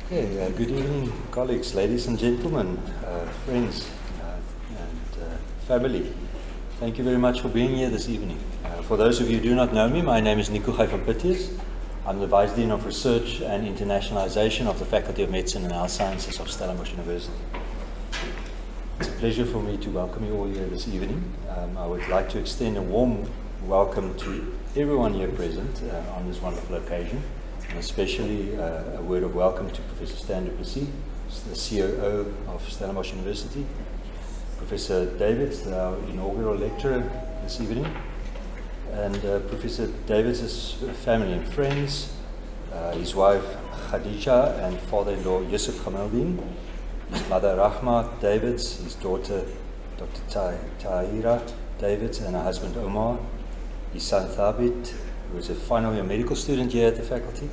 Okay, good evening, colleagues, ladies and gentlemen, friends and family. Thank you very much for being here this evening. For those of you who do not know me, my name is Nico Gijs. I'm the Vice Dean of Research and Internationalization of the Faculty of Medicine and Health Sciences of Stellenbosch University. It's a pleasure for me to welcome you all here this evening. I would like to extend a warm welcome to everyone here present on this wonderful occasion. And especially a word of welcome to Professor Stan du Plessis, the COO of Stellenbosch University, Professor Davids, our inaugural lecturer this evening, and Professor Davids' family and friends, his wife Khadija and father-in-law Yusuf Khamaldin, his mother Rahma Davids, his daughter Dr. Tahira Davids and her husband Omar, his son Thabit, who is a final year medical student here at the faculty,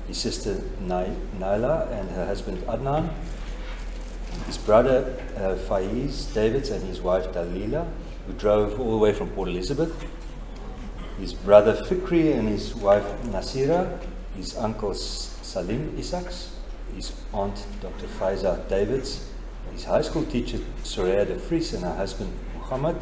his sister Naila and her husband Adnan, his brother Faiz Davids and his wife Dalila, who drove all the way from Port Elizabeth, his brother Fikri and his wife Nasira, his uncle Salim Isaks, his aunt Dr. Faiza Davids, his high school teacher Soraya de Vries and her husband Muhammad,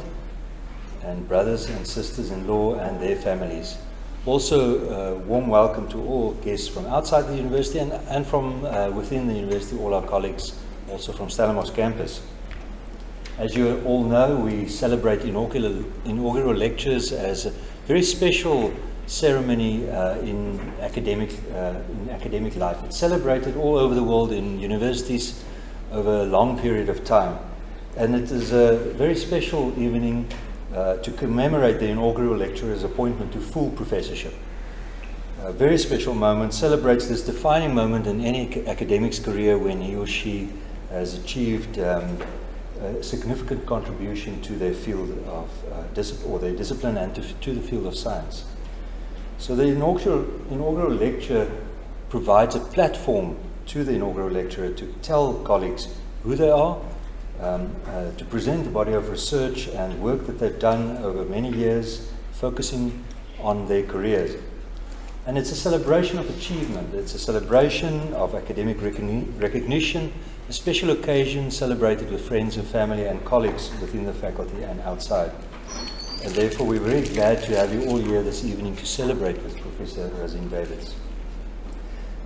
and brothers and sisters-in-law and their families. Also, warm welcome to all guests from outside the university and from within the university, all our colleagues, also from Stellenbosch campus. As you all know, we celebrate inaugural lectures as a very special ceremony in academic life. It's celebrated all over the world in universities over a long period of time. And it is a very special evening to commemorate the inaugural lecturer's appointment to full professorship. A very special moment, celebrates this defining moment in any academic's career when he or she has achieved a significant contribution to their field of their discipline and to the field of science. So the inaugural lecture provides a platform to the inaugural lecturer to tell colleagues who they are, to present the body of research and work that they've done over many years, focusing on their careers. And it's a celebration of achievement. It's a celebration of academic recognition, a special occasion celebrated with friends and family and colleagues within the faculty and outside. And therefore, we're very glad to have you all here this evening to celebrate with Professor Razeen Davids.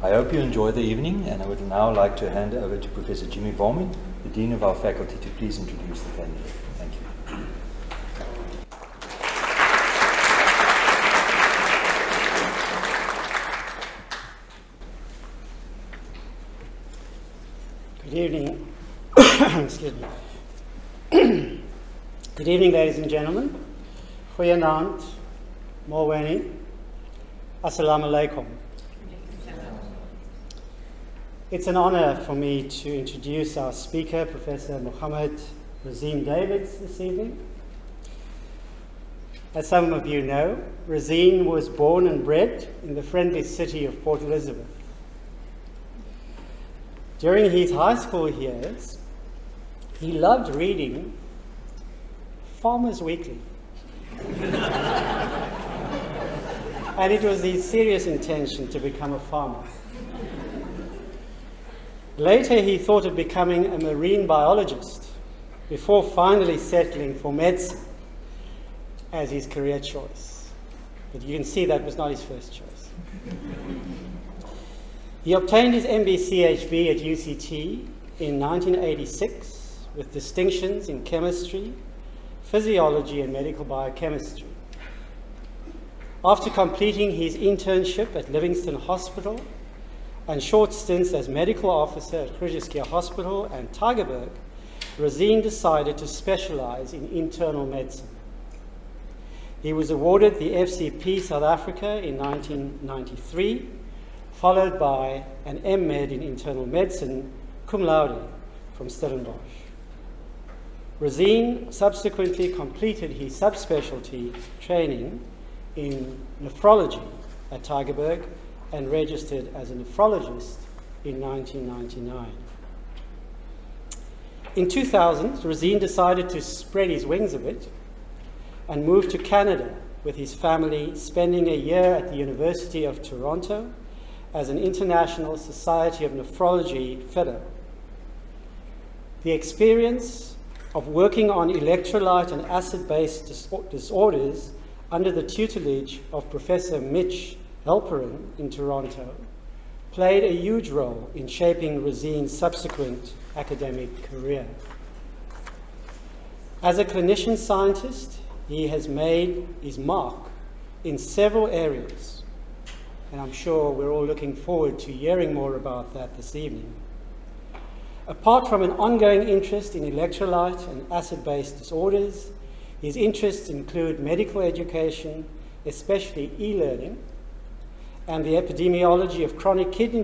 I hope you enjoy the evening, and I would now like to hand over to Professor Jimmy Vorman, the Dean of our faculty, to please introduce the candidate. Thank you. Good evening. Excuse me. Good evening, ladies and gentlemen. Goeienaand, Molweni, Assalamu alaikum. It's an honor for me to introduce our speaker, Professor Muhammad Razeen Davids, this evening. As some of you know, Razeen was born and bred in the friendly city of Port Elizabeth. During his high school years, he loved reading Farmers Weekly. And it was his serious intention to become a farmer. Later, he thought of becoming a marine biologist before finally settling for medicine as his career choice. But you can see that was not his first choice. He obtained his MB-CHB at UCT in 1986 with distinctions in chemistry, physiology, and medical biochemistry. After completing his internship at Livingston Hospital and short stints as medical officer at Kruisjeskeer Hospital and Tygerberg, Razeen decided to specialize in internal medicine. He was awarded the FCP South Africa in 1993, followed by an M.Med in internal medicine, cum laude, from Stellenbosch. Razeen subsequently completed his subspecialty training in nephrology at Tygerberg and registered as a nephrologist in 1999. In 2000, Razeen decided to spread his wings a bit and moved to Canada with his family, spending a year at the University of Toronto as an International Society of Nephrology Fellow. The experience of working on electrolyte and acid-base disorders under the tutelage of Professor Mitch Halperin in Toronto played a huge role in shaping Razeen's subsequent academic career. As a clinician scientist, he has made his mark in several areas, and I'm sure we're all looking forward to hearing more about that this evening. Apart from an ongoing interest in electrolyte and acid-base disorders, his interests include medical education, especially e-learning, and the epidemiology of chronic kidney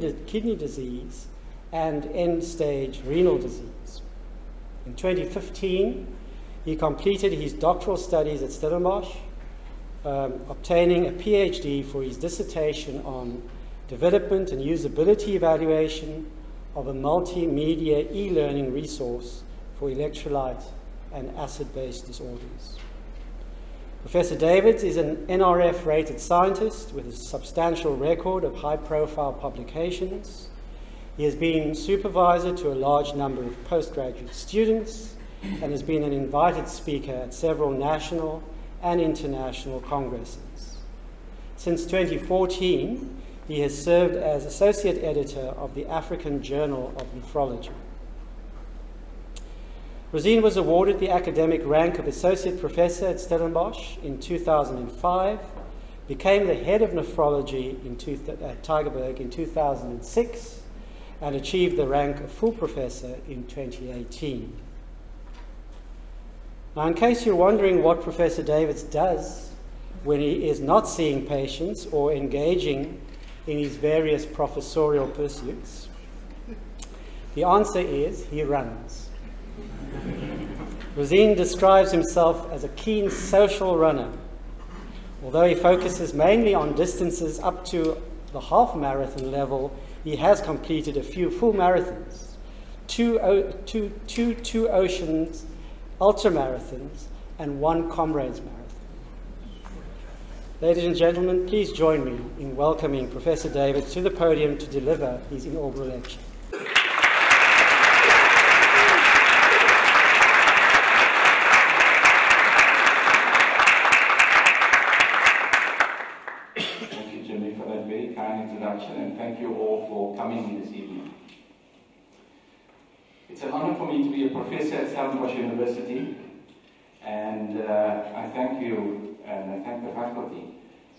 disease and end-stage renal disease. In 2015, he completed his doctoral studies at Stellenbosch, obtaining a PhD for his dissertation on development and usability evaluation of a multimedia e-learning resource for electrolyte and acid-base disorders. Professor Davids is an NRF-rated scientist with a substantial record of high-profile publications. He has been supervisor to a large number of postgraduate students and has been an invited speaker at several national and international congresses. Since 2014, he has served as associate editor of the African Journal of Nephrology. Razeen was awarded the academic rank of associate professor at Stellenbosch in 2005, became the head of nephrology at Tygerberg in 2006, and achieved the rank of full professor in 2018. Now, in case you're wondering what Professor Davids does when he is not seeing patients or engaging in his various professorial pursuits, the answer is he runs. Razeen describes himself as a keen social runner. Although he focuses mainly on distances up to the half marathon level, he has completed a few full marathons, two Oceans ultramarathons, and one Comrades Marathon. Ladies and gentlemen, please join me in welcoming Professor Davids to the podium to deliver his inaugural lecture. Thank you, Jimmy, for that very kind introduction, and thank you all for coming here this evening. It's an honor for me to be a professor at Stellenbosch University, and I thank you and I thank the faculty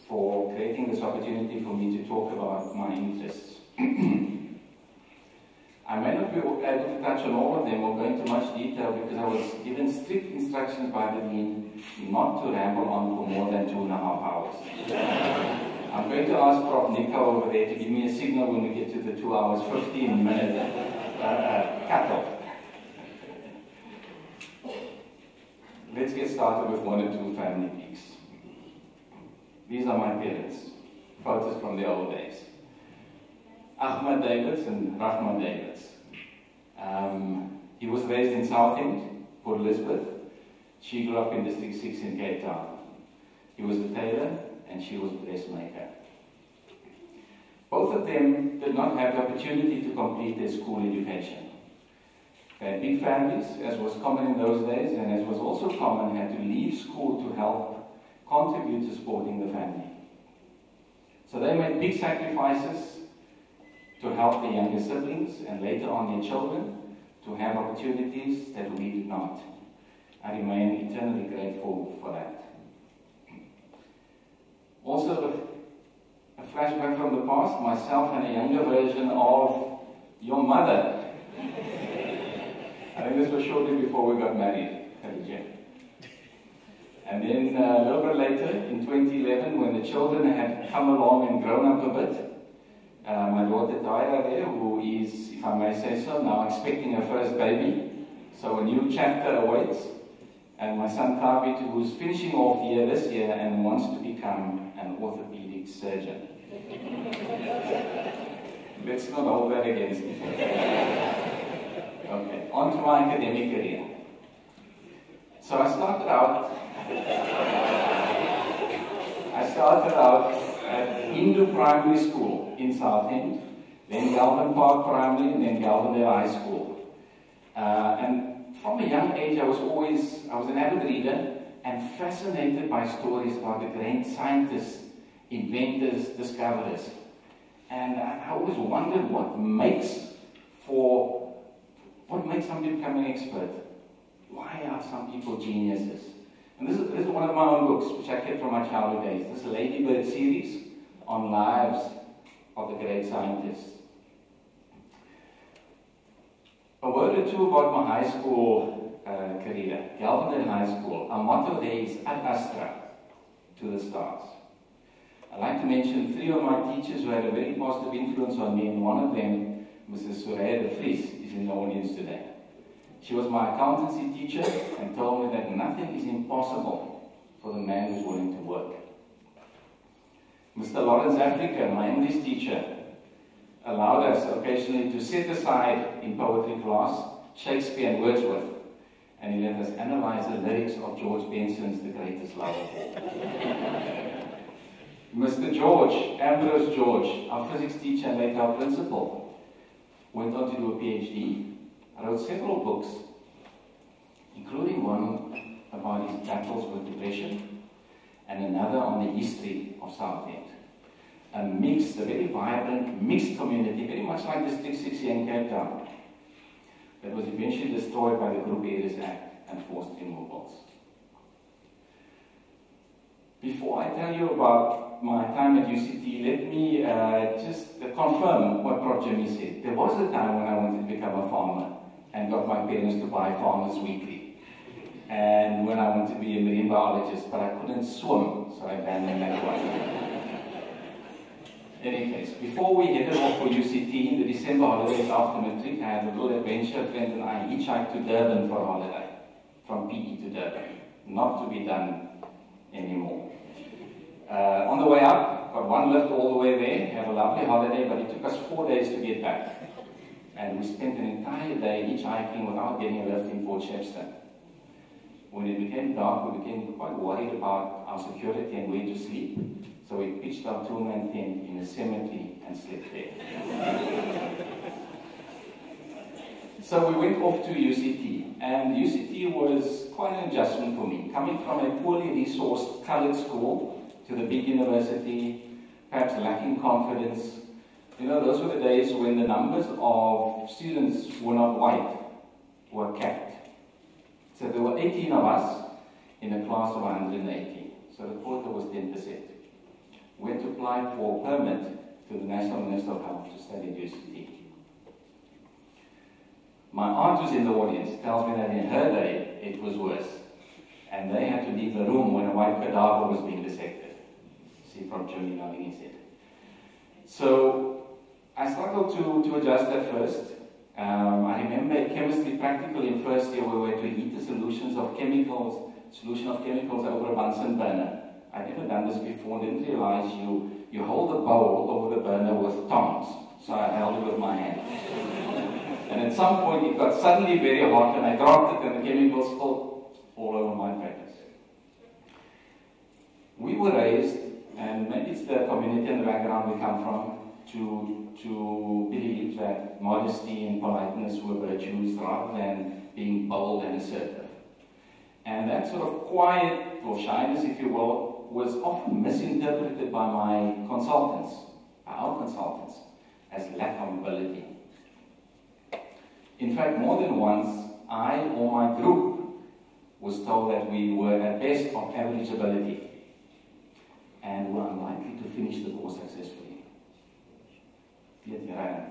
for creating this opportunity for me to talk about my interests. I may not be able to touch on all of them or go into much detail because I was given strict instructions by the dean not to ramble on for more than 2.5 hours. I'm going to ask Prof. Nico over there to give me a signal when we get to the 2 hours 15 minute cut-off. Let's get started with one or two family pics. These are my parents, photos from the old days. Ahmad Davids and Rahman Davids. He was raised in Southend, Port Elizabeth. She grew up in District 6 in Cape Town. He was a tailor and she was a dressmaker. Both of them did not have the opportunity to complete their school education. They had big families, as was common in those days, and as was also common, had to leave school to help contribute to supporting the family. So they made big sacrifices to help their younger siblings and later on their children to have opportunities that we did not. I remain eternally grateful for that. Also, a flashback from the past, myself and a younger version of your mother. I think this was shortly before we got married, and then a little bit later, in 2011, when the children had come along and grown up a bit, my daughter Tyra there, who is, if I may say so, now expecting her first baby, so a new chapter awaits, and my son Kabit, who's finishing off the year this year and wants to become an orthopedic surgeon. Let's not hold that against me. Okay, on to my academic career. So I started out at Hindu Primary School in Southend, then Galvin Park Primary, and then Galvindale High School. And from a young age, I was an avid reader and fascinated by stories about the great scientists, inventors, discoverers. And I always wondered what makes somebody become an expert. Why are some people geniuses? And this is one of my own books, which I kept from my childhood days. This is a Ladybird series on lives of the great scientists. A word or two about my high school career. Galvindale High School. Our motto there is Ad Astra, to the stars. I'd like to mention 3 of my teachers who had a very positive influence on me, and one of them, Mrs. Soraya de Vries, is in the audience today. She was my accountancy teacher and told me that nothing is impossible for the man who's willing to work. Mr. Lawrence Africa, my English teacher, allowed us occasionally to set aside in poetry class Shakespeare and Wordsworth, and he let us analyze the lyrics of George Benson's The Greatest Love of All. Mr. George, Ambrose George, our physics teacher and later our principal, went on to do a PhD. I wrote several books, including one about his battles with depression, and another on the history of Southend. A very vibrant, mixed community, very much like District 6 here in Cape Town, that was eventually destroyed by the Group Areas Act and forced removals. Before I tell you about my time at UCT, let me just confirm what Prof. Jimmy said. There was a time when I wanted to become a farmer and got my parents to buy Farmers Weekly. And when I wanted to be a marine biologist, but I couldn't swim, so I abandoned that one. In any case, before we headed off for UCT in the December holidays after matric, I had a little adventure. A friend and I hitchhiked to Durban for a holiday, from PE to Durban, not to be done anymore. On the way up, got one lift all the way there, had a lovely holiday, but it took us 4 days to get back. And we spent an entire day hitchhiking without getting a lift in Port Shepstone. When it became dark, we became quite worried about our security and where to sleep. So we pitched our two-man tent in a cemetery and slept there. So we went off to UCT, and UCT was quite an adjustment for me. Coming from a poorly resourced coloured school to the big university, perhaps lacking confidence. You know, those were the days when the numbers of students were not white, were capped. So there were 18 of us in a class of 180. So the quota was 10%. We had to apply for a permit to the National Minister of Health to study at UCT. My aunt who's in the audience tells me that in her day it was worse. And they had to leave the room when a white cadaver was being dissected. See from Jimmy nodding his head. So I struggled to adjust at first. I remember chemistry practical in first year where we had to heat the solution of chemicals over a Bunsen burner. I'd never done this before and didn't realize you hold the bowl over the burner with tongs. So I held it with my hand. And at some point it got suddenly very hot and I dropped it and the chemicals spilled all over my practice. We were raised, and maybe it's the community and the background we come from, to believe that modesty and politeness were virtues rather than being bold and assertive. And that sort of quiet, or shyness if you will, was often misinterpreted by my consultants, by our consultants, as lack of ability. In fact, more than once, I or my group was told that we were at best of average ability and were unlikely to finish the course successfully. Yet here I am.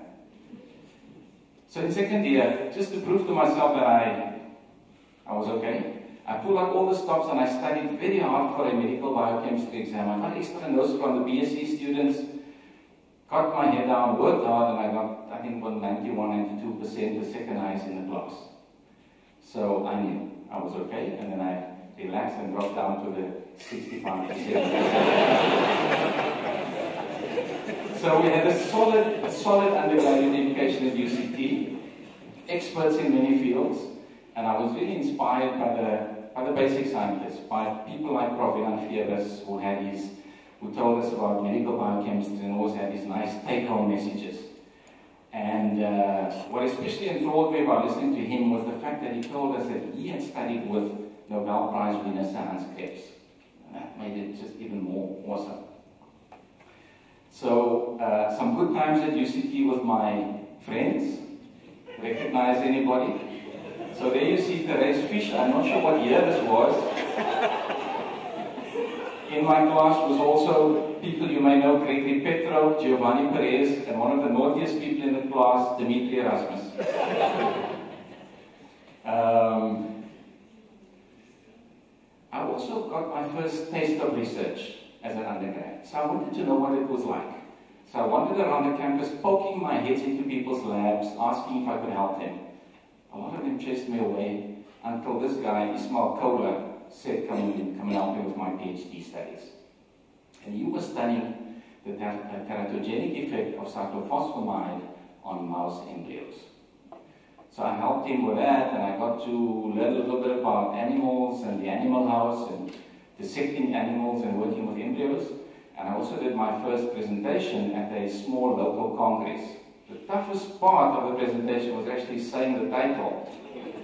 So in second year, just to prove to myself that I was okay, I pulled up all the stops and I studied very hard for a medical biochemistry exam. I got extra notes from the BSc students, got my head down, worked hard, and I got, I think, 91, 92%, the second highest in the class. So I knew I was okay, and then I relaxed and dropped down to the 65%. So we had a solid undergraduate education at UCT, experts in many fields, and I was really inspired by the basic scientists, by people like Prof. who had his who told us about medical biochemistry and always had these nice take-home messages. And what especially enthralled me about listening to him was the fact that he told us that he had studied with Nobel Prize winner Sir Hans Krebs. And that made it just even more awesome. So, some good times at UCT with my friends. Recognize anybody? So there you see Therese Fish. I'm not sure what year this was. In my class was also people you may know, Gregory Petrov, Giovanni Perez, and one of the naughtiest people in the class, Dimitri Erasmus. I also got my first taste of research as an undergrad, so I wanted to know what it was like. So I wandered around the campus, poking my heads into people's labs, asking if I could help them. A lot of them chased me away until this guy, Ismail Kola, said, come and help me with my PhD studies. And he was studying the teratogenic effect of cyclophosphamide on mouse embryos. So I helped him with that, and I got to learn a little bit about animals and the animal house and dissecting animals and working with embryos. And I also did my first presentation at a small local congress. The toughest part of the presentation was actually saying the title.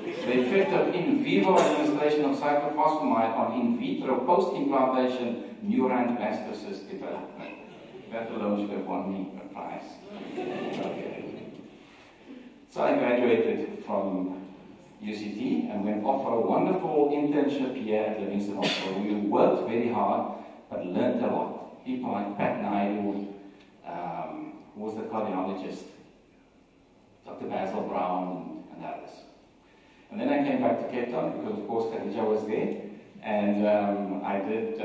The effect of in vivo administration of cyclophosphamide on in vitro post-implantation neuron blastocyst development. That alone should have won me a prize. Okay. So I graduated from UCT and went off for a wonderful internship here at Livingston Hospital. We worked very hard, but learned a lot. People like Pat Naidu, who was the cardiologist, Dr. Basil Brown, and others. And then I came back to Cape Town because, of course, Khadija was there. And I did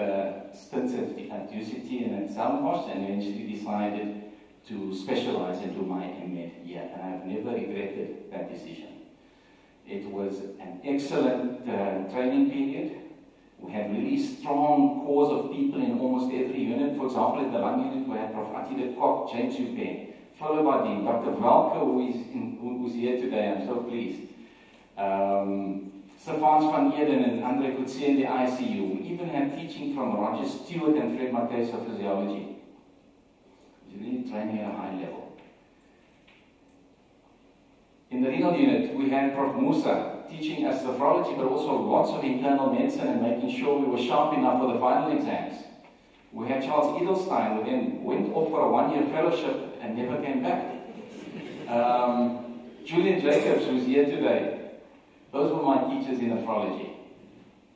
stints at UCT and at Stellenbosch, and eventually decided to specialize and do my MMed here. And I've never regretted that decision. It was an excellent training period. We had really strong cores of people in almost every unit. For example, in the lung unit, we had Prof. Atti de Kok, James Hupen, followed by Dr. Valke, who's here today. I'm so pleased. Stefans van Eden and Andre Coetzee in the ICU. We even had teaching from Roger Stewart and Fred Matthijs of Physiology. It was really training at a high level. In the renal unit, we had Prof. Musa teaching us nephrology, but also lots of internal medicine and making sure we were sharp enough for the final exams. We had Charles Edelstein, who then went off for a one-year fellowship and never came back. Julian Jacobs, who's here today. Those were my teachers in nephrology.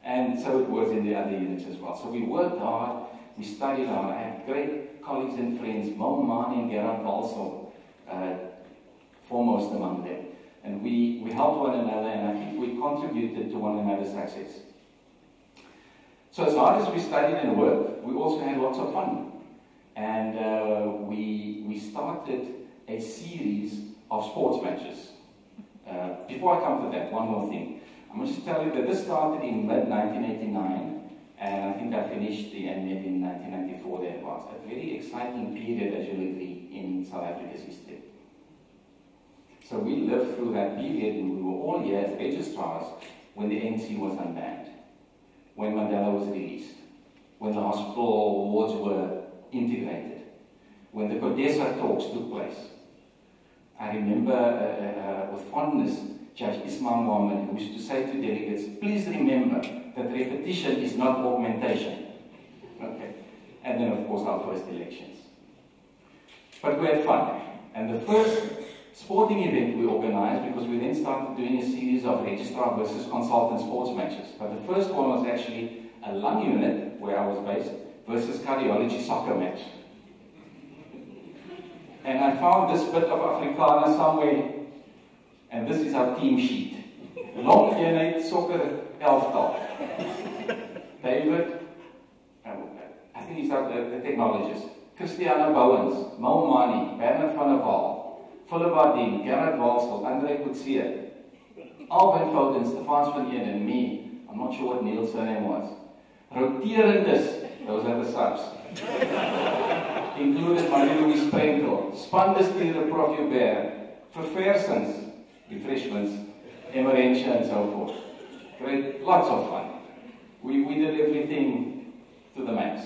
And so it was in the other units as well. So we worked hard, we studied hard. I had great colleagues and friends, Mo Mani and Gerard Walsel, foremost among them. And we helped one another, and I think we contributed to one another's success. So as hard as we studied and worked, we also had lots of fun. And we started a series of sports matches. Before I come to that, one more thing. I'm going to just tell you that this started in mid-1989, and I think I finished the MMed in 1994 thereabouts. A very exciting period, as you'll agree, in South Africa's history. So we lived through that period, and we were all here as registrars when the ANC was unbanned, when Mandela was released, when the hospital wards were integrated, when the CODESA talks took place. I remember with fondness Judge Ismail Mohammed, who used to say to delegates, please remember that repetition is not augmentation. Okay. And then, of course, our first elections. But we had fun. And the first sporting event we organized, because we then started doing a series of registrar versus consultant sports matches. But the first one was actually a lung unit, where I was based, versus cardiology soccer match. And I found this bit of Afrikaner somewhere, and this is our team sheet. Long eenheid soccer elftal. David, I think he's the technologist. Christiana Bowens, Mo Mani, Bernard van der Waal, Philip Bardien, Gerard Walsel, Andre Coetzee, Alvin Foden, Stefans van Eden, and me. I'm not sure what Neil's surname was. Roterendes, those are the subs. Included Marie-Louise Sprenkel, Spanbestuurder Prof. Hubert, Verversens, Refreshments, Emerentia, and so forth. Great, lots of fun. We did everything to the max.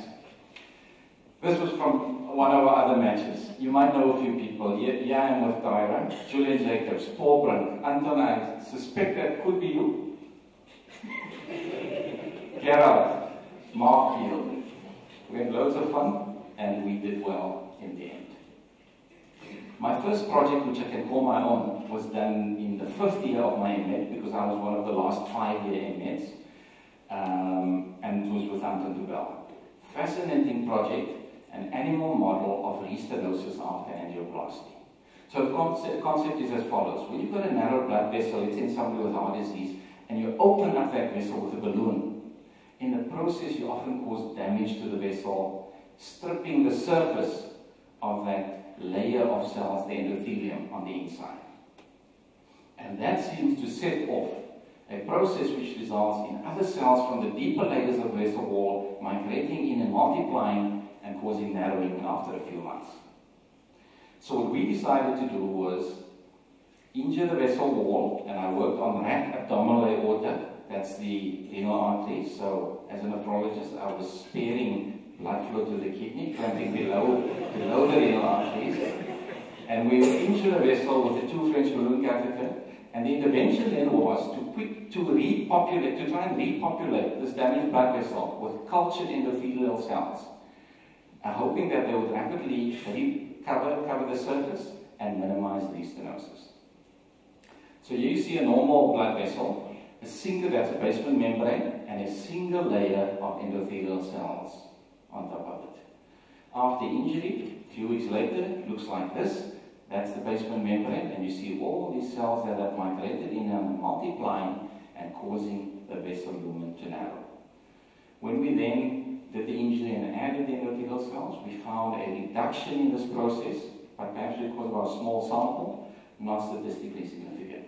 This was from one of our other matches. You might know a few people. Here I am with Tyra, Julian Jacobs, Paul Brink, Anton. I suspect that could be you. Gerard, Mark Peel. We had loads of fun and we did well in the end. My first project, which I can call my own, was done in the 5th year of my MMed, because I was one of the last 5-year MMeds, and it was with Anton Dubel. Fascinating project, an animal model of restenosis after angioplasty. So the concept is as follows. When you've got a narrow blood vessel, let's say in somebody with heart disease, and you open up that vessel with a balloon, in the process you often cause damage to the vessel, stripping the surface of that layer of cells, the endothelium, on the inside. And that seems to set off a process which results in other cells from the deeper layers of the vessel wall migrating in and multiplying and causing narrowing after a few months. So what we decided to do was injure the vessel wall, and I worked on rack abdominal aorta, that's the renal artery. So as a nephrologist, I was sparing blood flow to the kidney, clamping below the renal arteries. And we would injure the vessel with a 2 French balloon catheter. And the intervention then was to try and repopulate this damaged blood vessel with cultured endothelial cells, hoping that they would rapidly cover the surface and minimize restenosis. So here you see a normal blood vessel, that's a basement membrane, and a single layer of endothelial cells on top of it. After injury, a few weeks later, it looks like this. That's the basement membrane, and you see all these cells that have migrated in and multiplying and causing the vessel lumen to narrow. When we then did the injury and added the endothelial cells, we found a reduction in this process, but perhaps because of our small sample, not statistically significant.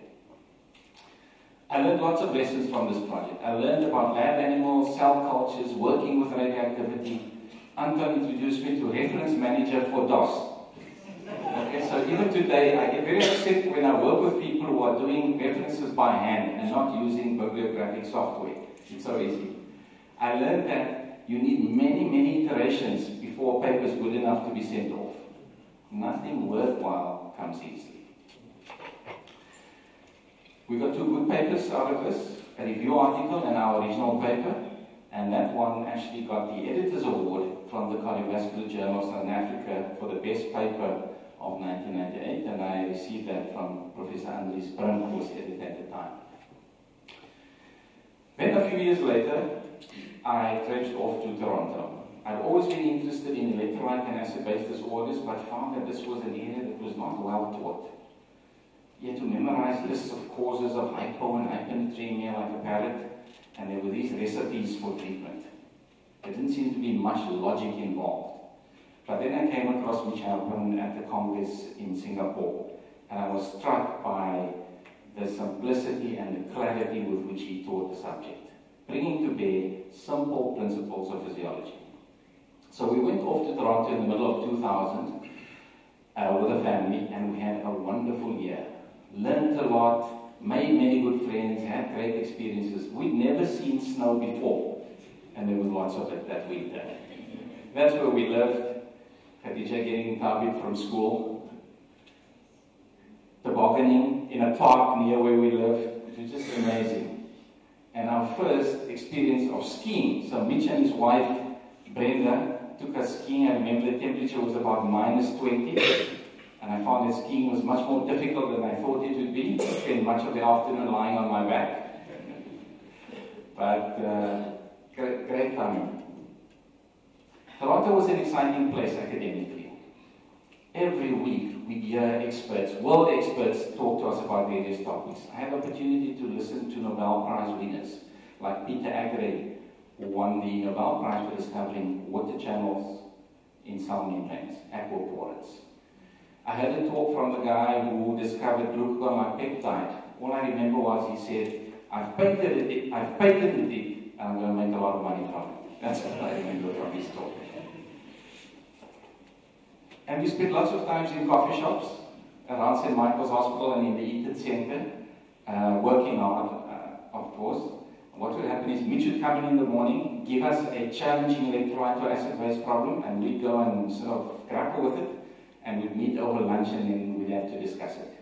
I learned lots of lessons from this project. I learned about lab animals, cell cultures, working with radioactivity. Anton introduced me to reference manager for DOS. Okay, so even today, I get very upset when I work with people who are doing references by hand and not using bibliographic software. It's so easy. I learned that you need many, many iterations before a paper is good enough to be sent off. Nothing worthwhile comes easily. We got 2 good papers out of this, a review article and our original paper, and that one actually got the Editor's Award from the Cardiovascular Journal of Southern Africa for the best paper of 1998, and I received that from Professor Andries Brink, who was editor at the time. Then a few years later, I traipsed off to Toronto. I'd always been interested in electrolyte and acid-base disorders, but found that this was an area that was not well taught. You had to memorize lists of causes of hypo and hypernatremia like a parrot, and there were these recipes for treatment. There didn't seem to be much logic involved. But then I came across which happened at the Congress in Singapore, and I was struck by the simplicity and the clarity with which he taught the subject, bringing to bear simple principles of physiology. So we went off to Toronto in the middle of 2000 with a family, and we had a wonderful year. Learned a lot, made many good friends, had great experiences. We'd never seen snow before, and there was lots of it that winter. That's where we lived. Khadija getting Tabit from school, tobogganing in a park near where we lived. It was just amazing. And our first experience of skiing. So Mitch and his wife, Brenda, took us skiing. I remember the temperature was about -20. And I found that skiing was much more difficult than I thought it would be. I spent much of the afternoon lying on my back. But great time. Toronto was an exciting place academically. Every week we'd hear experts, world experts, talk to us about various topics. I had the opportunity to listen to Nobel Prize winners like Peter Agre, who won the Nobel Prize for discovering water channels in cell membranes, aquaporins. I heard a talk from the guy who discovered glucagon peptide. All I remember was he said, I've patented it, and I'm going to make a lot of money from it. That's what I remember from his talk. And we spent lots of times in coffee shops around St. Michael's Hospital and in the Eaton Center, working hard, of course, What would happen is Mitch would come in the morning, give us a challenging electrolyte to acid-base problem, and we'd go and sort of grapple with it, and we'd meet over lunch and then we'd have to discuss it.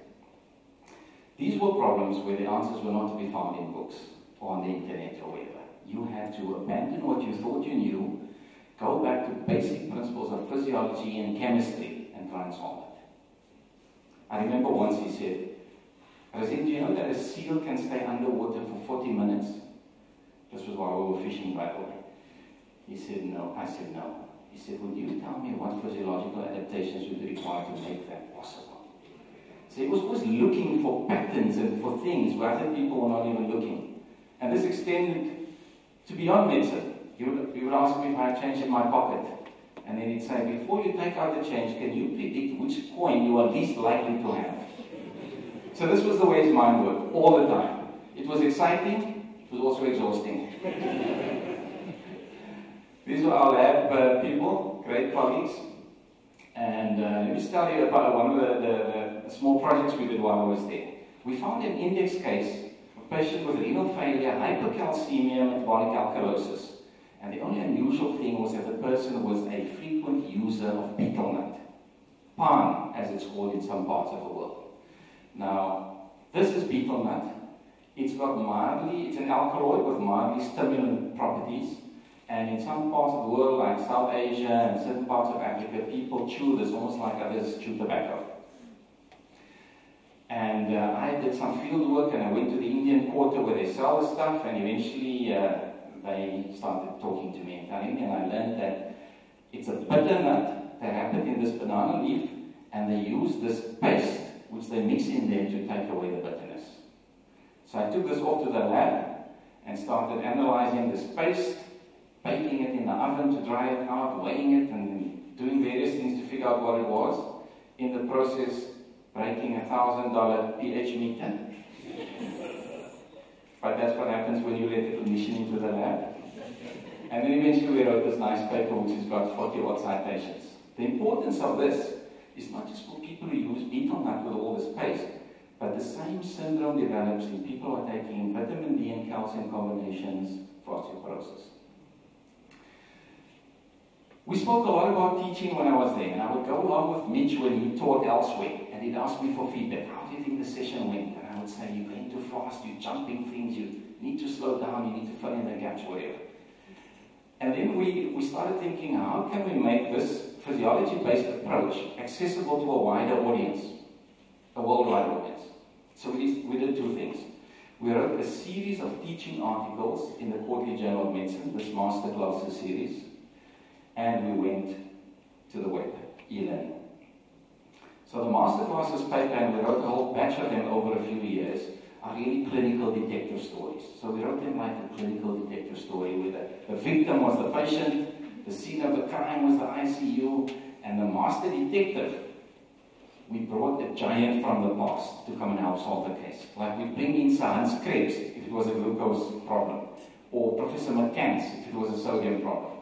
These were problems where the answers were not to be found in books or on the internet or wherever. You had to abandon what you thought you knew, go back to basic principles of physiology and chemistry, and try and solve it. I remember once he said, Razeen, do you know that a seal can stay underwater for 40 minutes? This was while we were fishing, by the way. He said, no. I said, no. He said, would you tell me what physiological adaptations would be required to make that possible? So he was always looking for patterns and for things where other people were not even looking. And this extended to beyond medicine. He would ask me if I had change in my pocket. And then he'd say, before you take out the change, can you predict which coin you are least likely to have? So this was the way his mind worked, all the time. It was exciting. It was also exhausting. These were our lab people, great colleagues. And let me just tell you about one of the small projects we did while I was there. We found an index case of a patient with renal failure, hypercalcemia, metabolic alkalosis. And the only unusual thing was that the person was a frequent user of betel nut. Pan, as it's called in some parts of the world. Now, this is betel nut. It's an alkaloid with mildly stimulant properties, and in some parts of the world, like South Asia and certain parts of Africa, people chew this almost like others chew tobacco. And I did some field work, and I went to the Indian quarter where they sell the stuff, and eventually they started talking to me and telling me, and I learned that it's a bitter nut that happened in this banana leaf, and they use this paste, which they mix in there to take away the bitterness. So I took this off to the lab and started analyzing this paste, baking it in the oven to dry it out, weighing it, and doing various things to figure out what it was. In the process, breaking $1,000 pH meter. But that's what happens when you let the clinician into the lab. And then eventually we wrote this nice paper which has got 40-odd citations. The importance of this is not just for people who use betel nut with all this paste, but the same syndrome develops in people who are taking vitamin D and calcium combinations for osteoporosis. We spoke a lot about teaching when I was there, and I would go along with Mitch when he taught elsewhere, and he'd ask me for feedback. How do you think the session went? And I would say, you're going too fast, you're jumping things, you need to slow down, you need to fill in the gaps, whatever. And then we started thinking, how can we make this physiology-based approach accessible to a wider audience, a worldwide audience? So we did two things. We wrote a series of teaching articles in the Quarterly Journal of Medicine, this master classes series, and we went to the web, e-learning. So the master classes paper, and we wrote a whole batch of them over a few years, are really clinical detective stories. So we wrote them like a clinical detective story where the victim was the patient, the scene of the crime was the ICU, and the master detective, we brought a giant from the past to come and help solve the case. Like we bring in Sir Hans Krebs if it was a glucose problem, or Professor McCants if it was a sodium problem.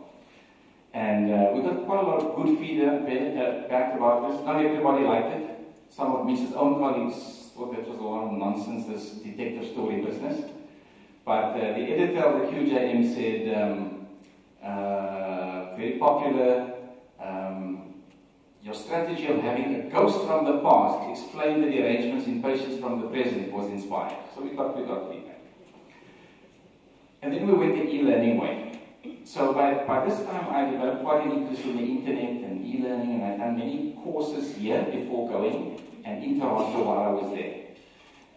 And we got quite a lot of good feedback about this. Not everybody liked it. Some of Mitch's own colleagues thought that was a lot of nonsense, this detective story business. But the editor of the QJM said, very popular, your strategy of having a ghost from the past explain the derangements in patients from the present was inspired. So we got feedback. And then we went the e-learning way. So by this time I developed quite an interest in the internet and e-learning, and I'd done many courses here before going and in Toronto while I was there.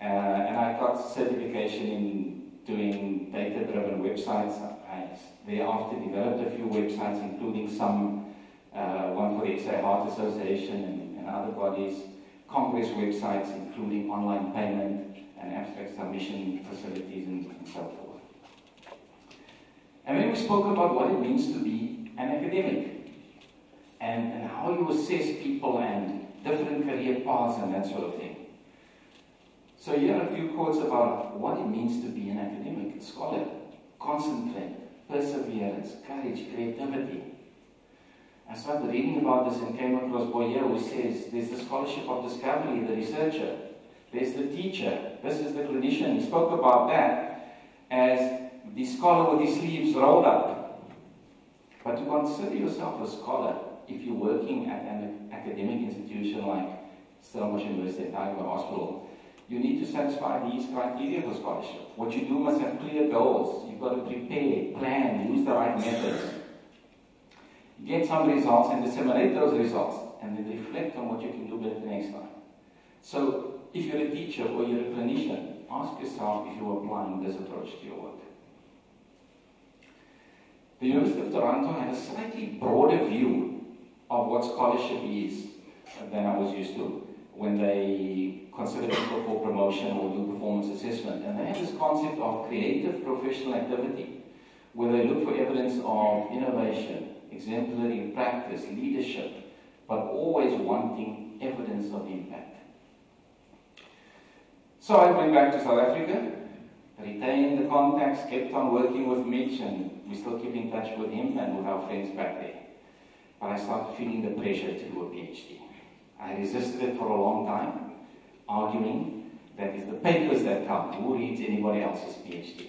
And I got certification in doing data-driven websites. I thereafter developed a few websites, including some one for the SA Heart Association and other bodies, Congress websites, including online payment and abstract submission facilities and so forth. And then we spoke about what it means to be an academic and how you assess people and different career paths and that sort of thing. So here are a few quotes about what it means to be an academic, a scholar. Concentrate, perseverance, courage, creativity. I started reading about this and came across Foyer, who says there's the scholarship of discovery, the researcher. There's the teacher. This is the clinician. He spoke about that as the scholar with his sleeves rolled up. But to consider yourself a scholar, if you're working at an academic institution like Stellenbosch University and Tyger Hospital, you need to satisfy these criteria for scholarship. What you do must have clear goals. You've got to prepare, plan, use the right methods. Get some results and disseminate those results, and then reflect on what you can do better next time. So, if you're a teacher or you're a clinician, ask yourself if you're applying this approach to your work. The University of Toronto had a slightly broader view of what scholarship is than I was used to when they consider people for promotion or do performance assessment. And they have this concept of creative professional activity, where they look for evidence of innovation, exemplary practice, leadership, but always wanting evidence of impact. So I went back to South Africa, retained the contacts, kept on working with Mitch, and we still keep in touch with him and with our friends back there. But I started feeling the pressure to do a PhD. I resisted it for a long time, arguing that it's the papers that count. Who reads anybody else's PhD?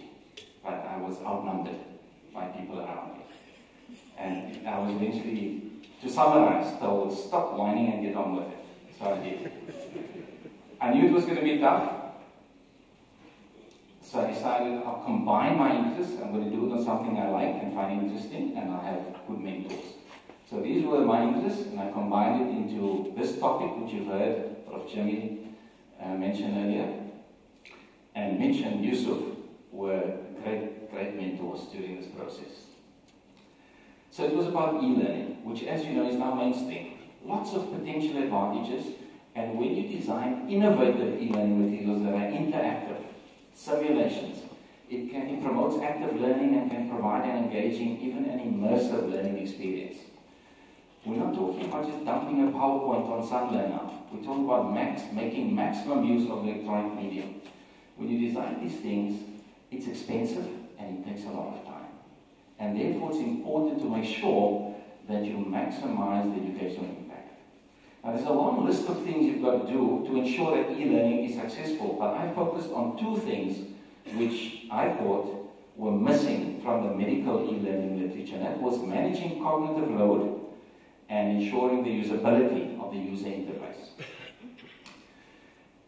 But I was outnumbered by people around me. And I was eventually, to summarize, told, stop whining and get on with it. So I did. I knew it was going to be tough. So I decided I'll combine my interests. I'm going to do it on something I like and find interesting, and I'll have good mentors. So these were my interests, and I combined it into this topic, which you've heard Prof. Jimmy mention earlier. And Mitch and Yusuf were great mentors during this process. So it was about e-learning, which, as you know, is now mainstream. Lots of potential advantages, and when you design innovative e-learning materials that are interactive, simulations, it promotes active learning and can provide an engaging, even an immersive learning experience. We're not talking about just dumping a PowerPoint on Sunday now. We're talking about making maximum use of electronic medium. When you design these things, it's expensive and it takes a lot of time. And therefore, it's important to make sure that you maximize the educational impact. Now, there's a long list of things you've got to do to ensure that e-learning is successful, but I focused on two things which I thought were missing from the medical e-learning literature, and that was managing cognitive load and ensuring the usability of the user interface.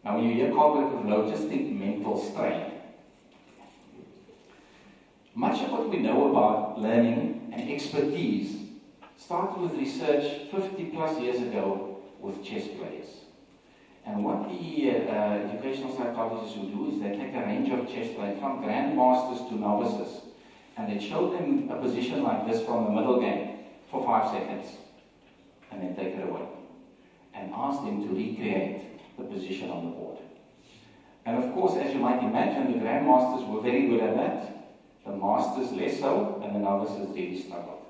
Now, when you hear cognitive load, just think mental strain. Much of what we know about learning and expertise started with research 50 plus years ago with chess players. And what the educational psychologists will do is they take a range of chess players, from grandmasters to novices, and they show them a position like this from the middle game for 5 seconds, and then take it away, and ask them to recreate the position on the board. And of course, as you might imagine, the grandmasters were very good at that, the masters less so, and the novices really struggled.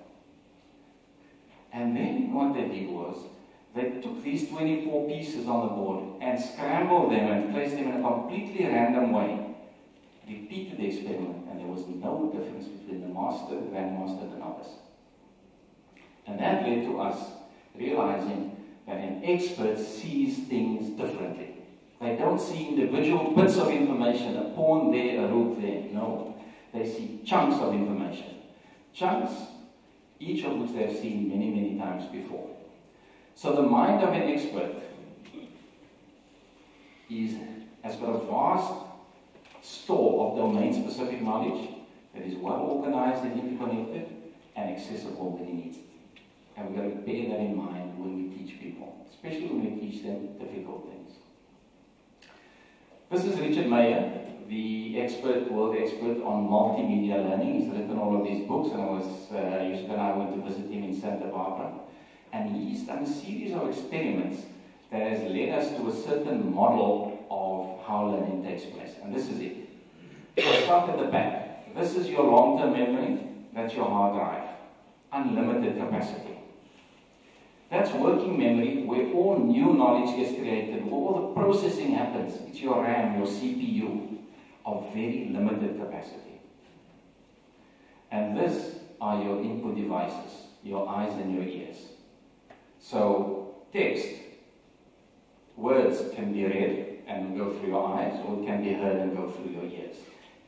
And then what they did was, they took these 24 pieces on the board and scrambled them and placed them in a completely random way, repeated the experiment, and there was no difference between the master, the grandmaster, and the novice. And that led to us realizing that an expert sees things differently. They don't see individual bits of information, a pawn there, a rook there. No. They see chunks of information. Chunks, each of which they've seen many, many times before. So the mind of an expert has got a vast store of domain-specific knowledge that is well organized and interconnected and accessible when he needs it. And we've got to bear that in mind when we teach people, especially when we teach them difficult things. This is Richard Mayer, the world expert on multimedia learning. He's written all of these books, and Yusuf and I went to visit him in Santa Barbara. And he's done a series of experiments that has led us to a certain model of how learning takes place. And this is it. We'll start at the back. This is your long-term memory. That's your hard drive. Unlimited capacity. That's working memory, where all new knowledge gets created, where all the processing happens. It's your RAM, your CPU, of very limited capacity. And this are your input devices, your eyes and your ears. So, text, words can be read and go through your eyes, or it can be heard and go through your ears.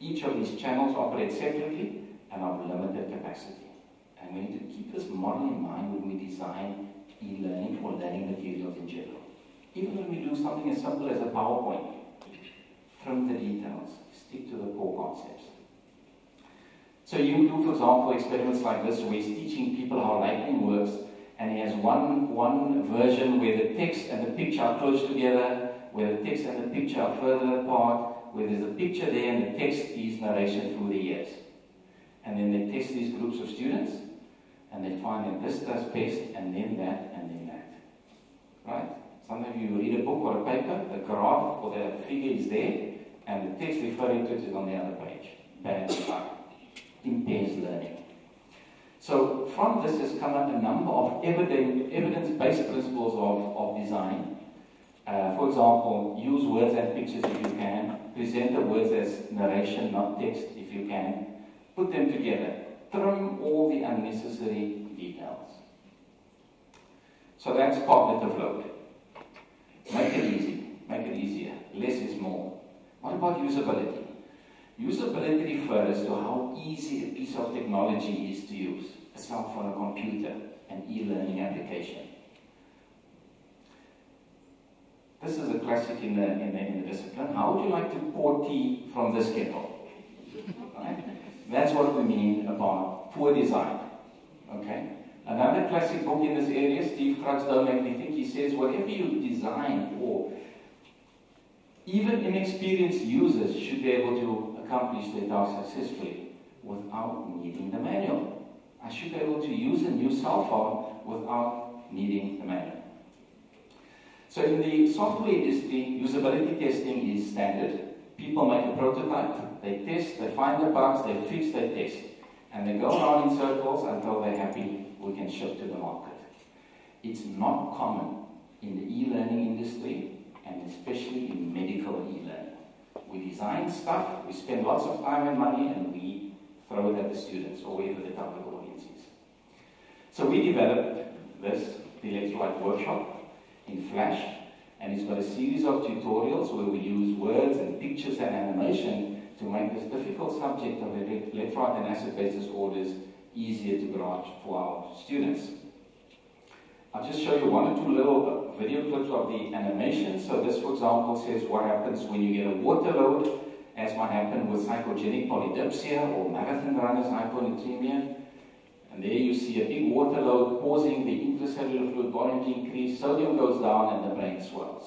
Each of these channels operate separately and of limited capacity. And we need to keep this model in mind when we design e-learning or learning materials in general. Even when we do something as simple as a PowerPoint, trim the details, stick to the core concepts. So you do, for example, experiments like this where he's teaching people how lighting works, and he has one version where the text and the picture are close together, where the text and the picture are further apart, where there's a picture there and the text is narration through the years. And then they test these groups of students, and they find that this does best, and then that, and then that. Right? Sometimes you read a book or a paper, the graph or the figure is there, and the text referring to it is on the other page. Bad design. Impairs learning. So from this has come a number of evidence-based principles of design. For example, use words and pictures if you can. Present the words as narration, not text, if you can. Put them together. Trim all the unnecessary details. So that's cognitive load. Make it easy. Make it easier. Less is more. What about usability? Usability refers to how easy a piece of technology is to use. A cell phone, a computer, an e-learning application. This is a classic in the discipline. How would you like to pour tea from this kettle? Right? That's what we mean about poor design. Okay? Another classic book in this area, Steve Crux, don't make me think, he says, whatever you design, or even inexperienced users should be able to accomplish their task successfully without needing the manual. I should be able to use a new cell phone without needing the manual. So in the software industry, usability testing is standard. People make a prototype, they test, they find the bugs, they fix, they test. And they go around in circles until they're happy we can ship to the market. It's not common in the e-learning industry, and especially in medical e-learning. We design stuff, we spend lots of time and money, and we throw it at the students or wherever the target audience is. So we developed this, the Electrolyte Workshop, in Flash, and it's got a series of tutorials where we use words and pictures and animation to make this difficult subject of electrolyte and acid-base disorders easier to grasp for our students. I'll just show you one or two little video clips of the animation. So this, for example, says what happens when you get a water load, as might happen with psychogenic polydipsia or marathon runners hyponatremia. And there you see a big water load causing the intracellular fluid volume to increase, sodium goes down and the brain swells.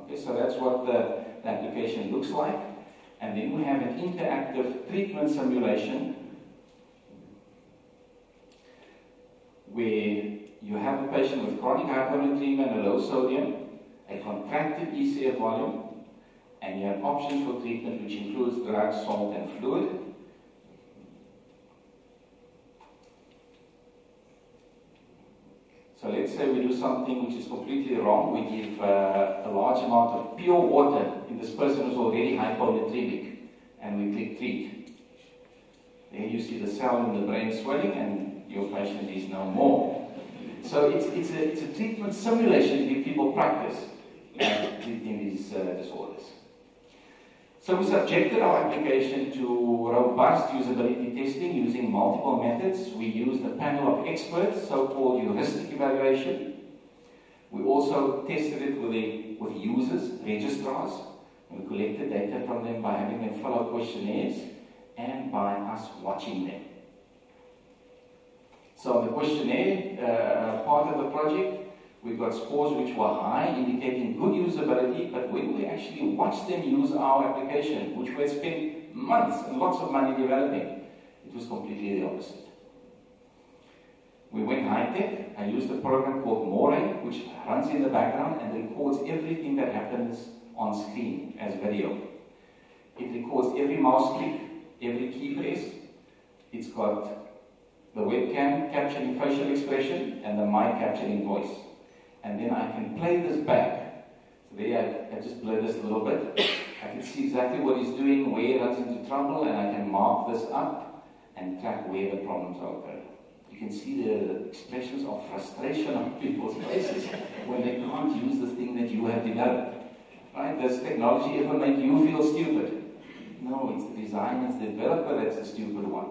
Okay, so that's what the application looks like. And then we have an interactive treatment simulation where you have a patient with chronic hyponatremia and a low sodium, a contracted ECF volume, and you have options for treatment which includes drug, salt, and fluid. So let's say we do something which is completely wrong. We give a large amount of pure water in this person who's already hyponatremic, and we click treat. There you see the cell in the brain swelling, and your patient is no more. So it's a treatment simulation to give people practice treating these disorders. So we subjected our application to robust usability testing using multiple methods. We used a panel of experts, so-called heuristic evaluation. We also tested it with users, registrars. We collected data from them by having them fill out questionnaires and by us watching them. So the questionnaire part of the project, we got scores which were high, indicating good usability, but when we actually watched them use our application, which we had spent months and lots of money developing, it was completely the opposite. We went high-tech. I used a program called More, which runs in the background and records everything that happens on screen as video. It records every mouse click, every key press. It's got the webcam capturing facial expression and the mic capturing voice. And then I can play this back. So there I just blur this a little bit. I can see exactly what he's doing, where he runs into trouble, and I can mark this up and track where the problems are occurring. You can see the expressions of frustration on people's faces when they can't use the thing that you have developed. Right? Does technology ever make you feel stupid? No, it's the designer, it's the developer that's the stupid one.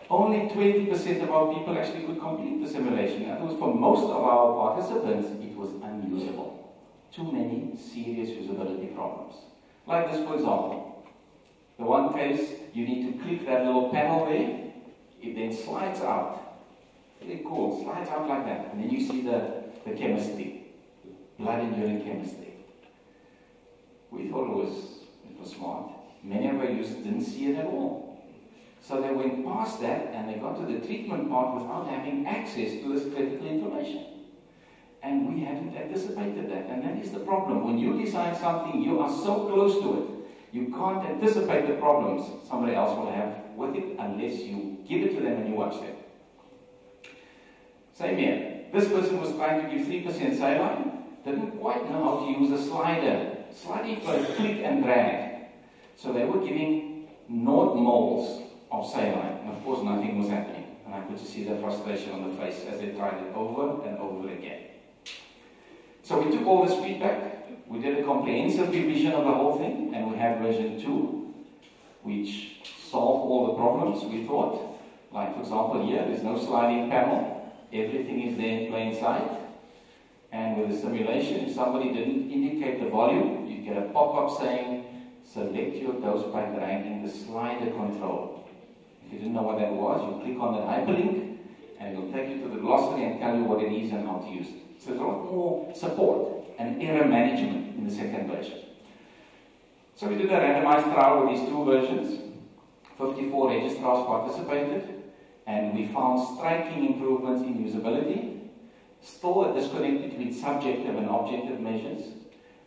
Only 20% of our people actually could complete the simulation. That was for most of our participants, it was unusable. Too many serious usability problems. Like this, for example. The one case, you need to click that little panel there, it then slides out. Really cool, slides out like that. And then you see the chemistry, blood and urine chemistry. We thought it was smart. Many of our users didn't see it at all. So they went past that and they got to the treatment part without having access to this critical information. And we hadn't anticipated that. And that is the problem. When you design something, you are so close to it, you can't anticipate the problems somebody else will have with it unless you give it to them and you watch them. Same here. This person was trying to give 3% saline, didn't quite know how to use a slider. Sliding for a click and drag. So they were giving 0 moles of saline, and of course nothing was happening. And I could just see the frustration on the face as they tried it over and over again. So we took all this feedback, we did a comprehensive revision of the whole thing, and we have version 2, which solved all the problems we thought. Like for example here, there's no sliding panel, everything is there in plain sight. And with the simulation, if somebody didn't indicate the volume, you get a pop-up saying, select your dose by dragging the slider control. If you didn't know what that was, you click on the hyperlink, and it will take you to the glossary and tell you what it is and how to use it. So there's a lot more support and error management in the second version. So we did a randomized trial with these 2 versions. 54 registrars participated, and we found striking improvements in usability. Still a disconnect between subjective and objective measures.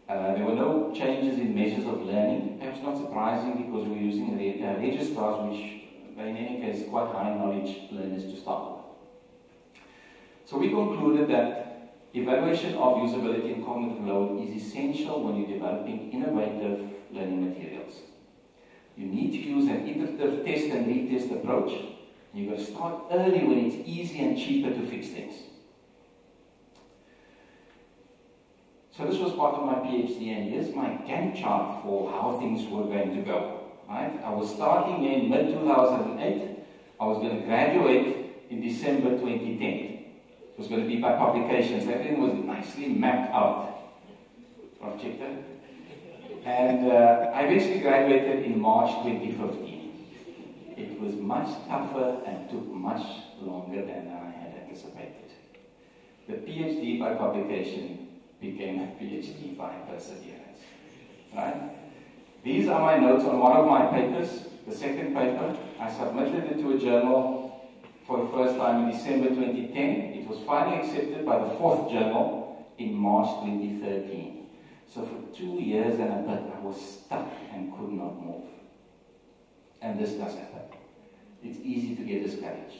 There were no changes in measures of learning. Perhaps not surprising because we're using registrars, which are in any case quite high knowledge learners to start with. So we concluded that evaluation of usability and cognitive load is essential when you're developing innovative learning materials. You need to use an iterative test and retest approach. You've got to start early when it's easy and cheaper to fix things. So this was part of my PhD, and here's my Gantt chart for how things were going to go. Right? I was starting in mid-2008. I was going to graduate in December 2010. It was going to be by publications. Everything was nicely mapped out. Prof. Chapter. And I eventually graduated in March 2015. It was much tougher and took much longer than I had anticipated. The PhD by publication became a PhD by perseverance. Right? These are my notes on one of my papers, the second paper. I submitted it to a journal for the first time in December 2010. It was finally accepted by the 4th journal in March 2013. So for 2 years and a bit, I was stuck and could not move. And this does happen. It's easy to get discouraged.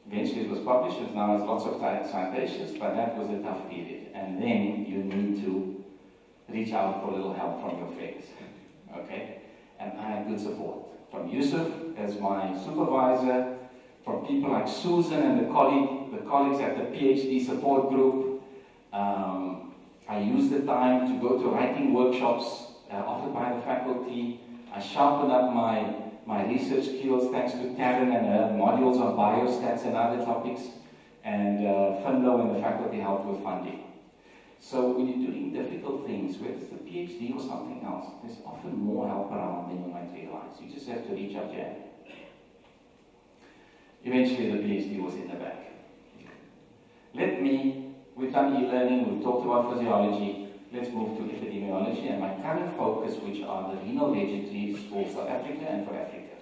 Eventually it was published, and now has lots of citations, but that was a tough period. And then you need to reach out for a little help from your friends. Okay? And I had good support from Yusuf as my supervisor, from people like Susan and the colleagues at the PhD support group. I used the time to go to writing workshops offered by the faculty. I sharpened up my research skills thanks to Taryn and her modules on biostats and other topics, and Finlo and the faculty helped with funding. So when you're doing difficult things, whether it's the PhD or something else, there's often more help around than you might realize. You just have to reach out your hand. Eventually the PhD was in the bag. We've done e-learning, we've talked about physiology, let's move to epidemiology and my current focus, which are the renal registries for South Africa and for Africa.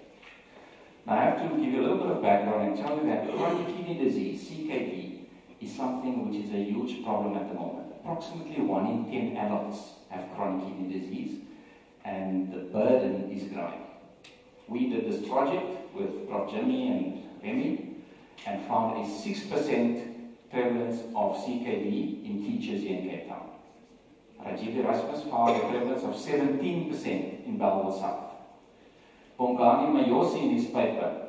Now I have to give you a little bit of background and tell you that chronic kidney disease, CKD, is something which is a huge problem at the moment. Approximately 1 in 10 adults have chronic kidney disease, and the burden is growing. We did this project with Prof. Jimmy and Remy and found a 6% prevalence of CKD in teachers here in Cape Town. Rajiv Erasmus found a prevalence of 17% in Bellville South. Bongani Mayosi in his paper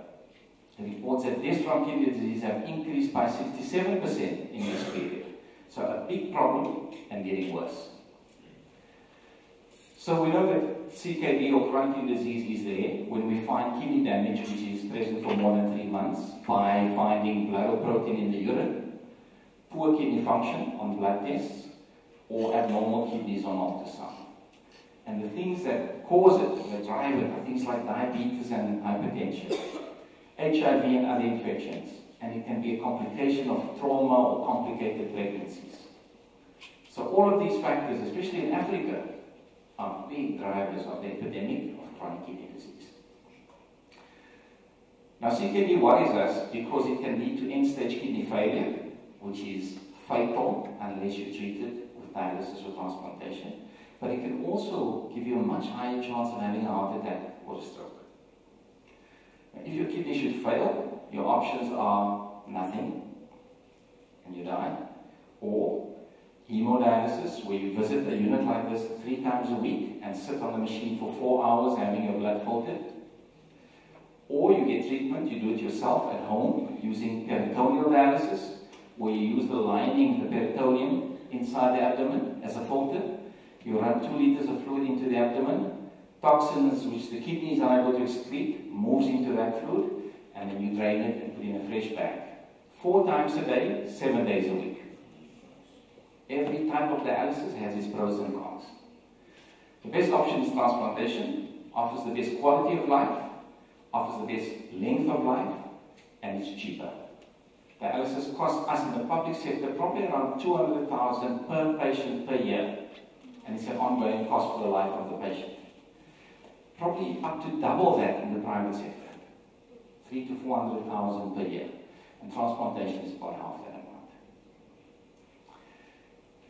reports that deaths from kidney disease have increased by 67% in this period. So a big problem and getting worse. So we know that CKD or chronic kidney disease is there when we find kidney damage which is present for more than 3 months by finding blood or protein in the urine, poor kidney function on blood tests, or abnormal kidneys on ultrasound. And the things that cause it, that drive it, are things like diabetes and hypertension, HIV and other infections, and it can be a complication of trauma or complicated pregnancies. So all of these factors, especially in Africa, are big drivers of the epidemic of chronic kidney disease. Now CKD worries us because it can lead to end-stage kidney failure, which is fatal unless you treat it with dialysis or transplantation, but it can also give you a much higher chance of having a heart attack or a stroke. Now, if your kidney should fail, your options are nothing and you die, or hemodialysis, where you visit a unit like this 3 times a week and sit on the machine for 4 hours having your blood filtered. Or you get treatment, you do it yourself at home using peritoneal dialysis, where you use the lining, the peritoneum, inside the abdomen as a filter. You run 2 liters of fluid into the abdomen, toxins which the kidneys are able to excrete moves into that fluid, and then you drain it and put in a fresh bag. 4 times a day, 7 days a week. Every type of dialysis has its pros and cons. The best option is transplantation, offers the best quality of life, offers the best length of life, and it's cheaper. Dialysis costs us in the public sector probably around 200,000 per patient per year, and it's an ongoing cost for the life of the patient. Probably up to double that in the private sector, 300,000 to 400,000 per year, and transplantation is about half that amount.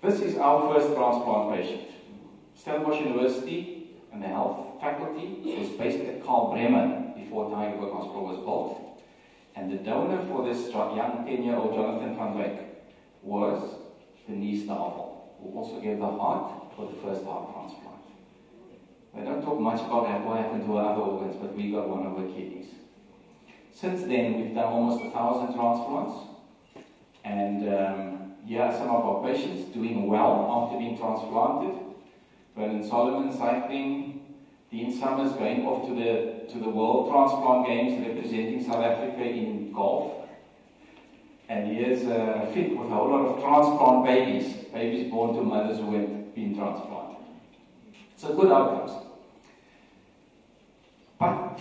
This is our first transplant patient. Stellenbosch University and the health faculty was based at Karl Bremer before Tygerberg Hospital was built. And the donor for this young 10-year-old Jonathan van Wyk was Denise Stavel, who also gave the heart for the first heart transplant. They don't talk much about what happened to her other organs, but we got one of her kidneys. Since then, we've done almost 1,000 transplants, and here are some of our patients doing well after being transplanted. Vernon Solomon cycling, Dean Summers going off to the World Transplant Games representing South Africa in golf. And here's a fit with a whole lot of transplant babies born to mothers who had been transplanted. So good outcomes. But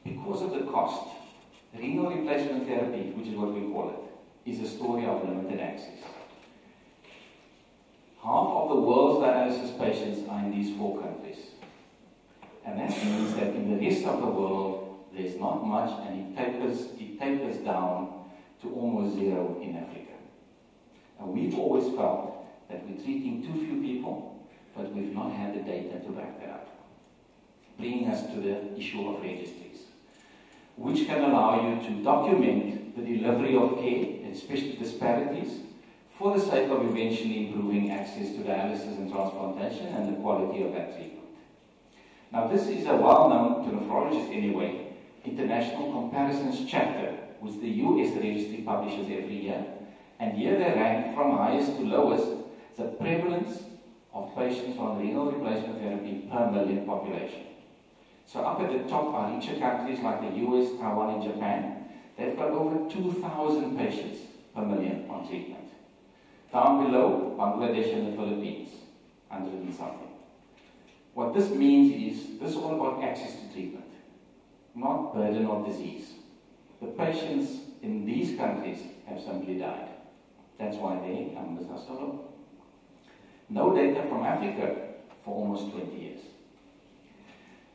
because of the cost, renal replacement therapy, which is what we call it, is a story of limited access. Half of the world's dialysis patients are in these 4 countries. And that means that in the rest of the world, there's not much, and it tapers down to almost 0 in Africa. And we've always felt that we're treating too few people, but we've not had the data to back that up. Bringing us to the issue of registries, which can allow you to document the delivery of care, especially disparities, for the sake of eventually improving access to dialysis and transplantation and the quality of that treatment. Now this is a well-known, to nephrologists anyway, International Comparisons Chapter, which the US registry publishes every year, and here they rank from highest to lowest the prevalence of patients on renal replacement therapy per million population. So up at the top are richer countries like the US, Taiwan and Japan. They've got over 2,000 patients per million on treatment. Down below, Bangladesh and the Philippines, 100 and something. What this means is, this is all about access to treatment, not burden of disease. The patients in these countries have simply died. That's why their numbers are so low. No data from Africa for almost 20 years.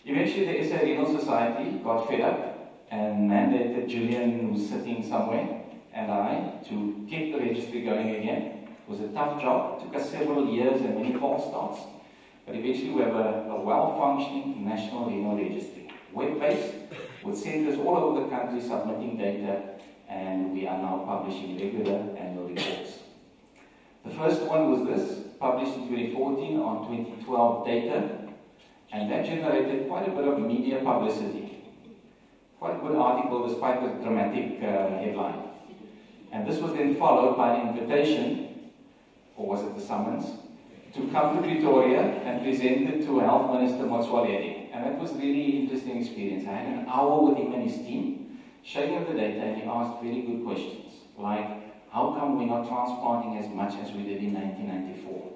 Eventually the SA Renal Society got fed up and mandated Julian, who's sitting somewhere, and I to get the registry going again. It was a tough job. It took us several years and many false starts. But eventually we have a well-functioning national renal registry, web-based, with centers all over the country submitting data, and we are now publishing regular annual reports. The first one was this, published in 2014 on 2012 data, and that generated quite a bit of media publicity. Quite a good article despite the dramatic headline. And this was then followed by an invitation, or was it the summons, to come to Pretoria and present it to Health Minister Motsoaledi. And that was really an interesting experience. I had an hour with him and his team, showing him the data, and he asked very good questions, like, how come we're not transplanting as much as we did in 1994?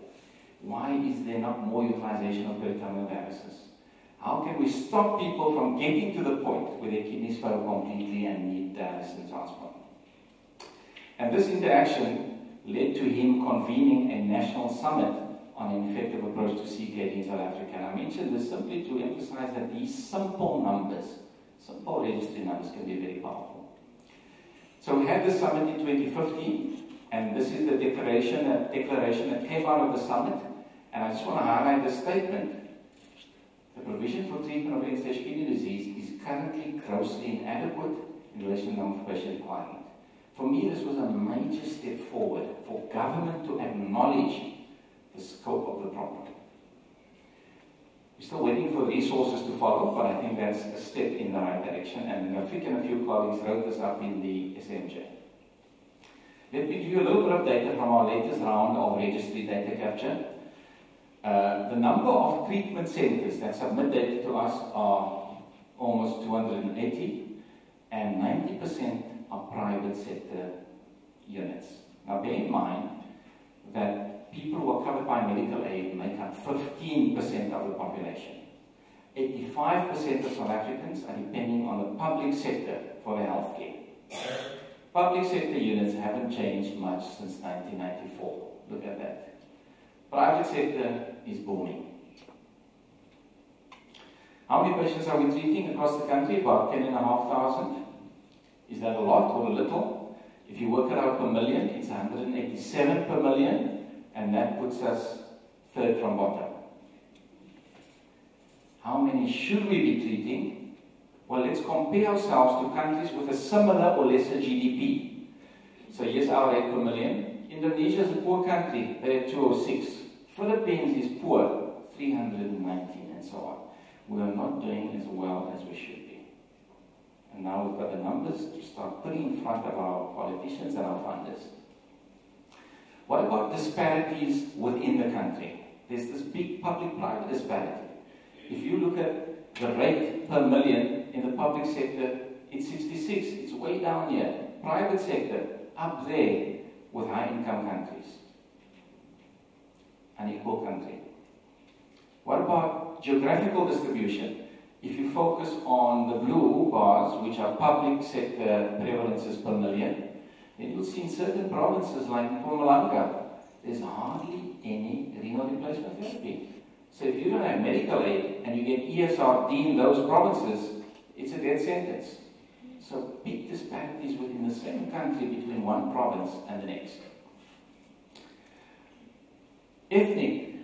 Why is there not more utilization of peritoneal dialysis? How can we stop people from getting to the point where their kidneys fail completely and need dialysis and transplant? And this interaction led to him convening a national summit on an effective approach to CKD in South Africa. And I mention this simply to emphasize that these simple numbers, simple registry numbers, can be very powerful. So we had this summit in 2015, and this is the declaration that came out of the summit. And I just want to highlight this statement. The provision for treatment of end-stage kidney disease is currently grossly inadequate in relation to the number of patient requirement. For me, this was a major step forward for government to acknowledge the scope of the problem. We're still waiting for resources to follow, but I think that's a step in the right direction. And Rafik and a few colleagues wrote this up in the SMJ. Let me give you a little bit of data from our latest round of registry data capture. The number of treatment centers that submit data to us are almost 280, and 90% are private sector units. Now bear in mind that people who are covered by medical aid make up 15% of the population. 85% of South Africans are depending on the public sector for their health care. Public sector units haven't changed much since 1994. Look at that. Private sector is booming. How many patients are we treating across the country? About 10,500. Is that a lot or a little? If you work it out per million, it's 187 per million, and that puts us third from bottom. How many should we be treating? Well, let's compare ourselves to countries with a similar or lesser GDP. So here's our rate per million. Indonesia is a poor country, they're at 206. Philippines is poor, 319, and so on. We are not doing as well as we should be. And now we've got the numbers to start putting in front of our politicians and our funders. What about disparities within the country? There's this big public-private disparity. If you look at the rate per million in the public sector, it's 66. It's way down here. Private sector, up there with high-income countries. Unequal country. What about geographical distribution? If you focus on the blue bars, which are public sector prevalences per million, then you'll see in certain provinces like Mpumalanga, there's hardly any renal replacement therapy. So if you don't have medical aid and you get ESRD in those provinces, it's a death sentence. So big disparities within the same country between one province and the next. Ethnic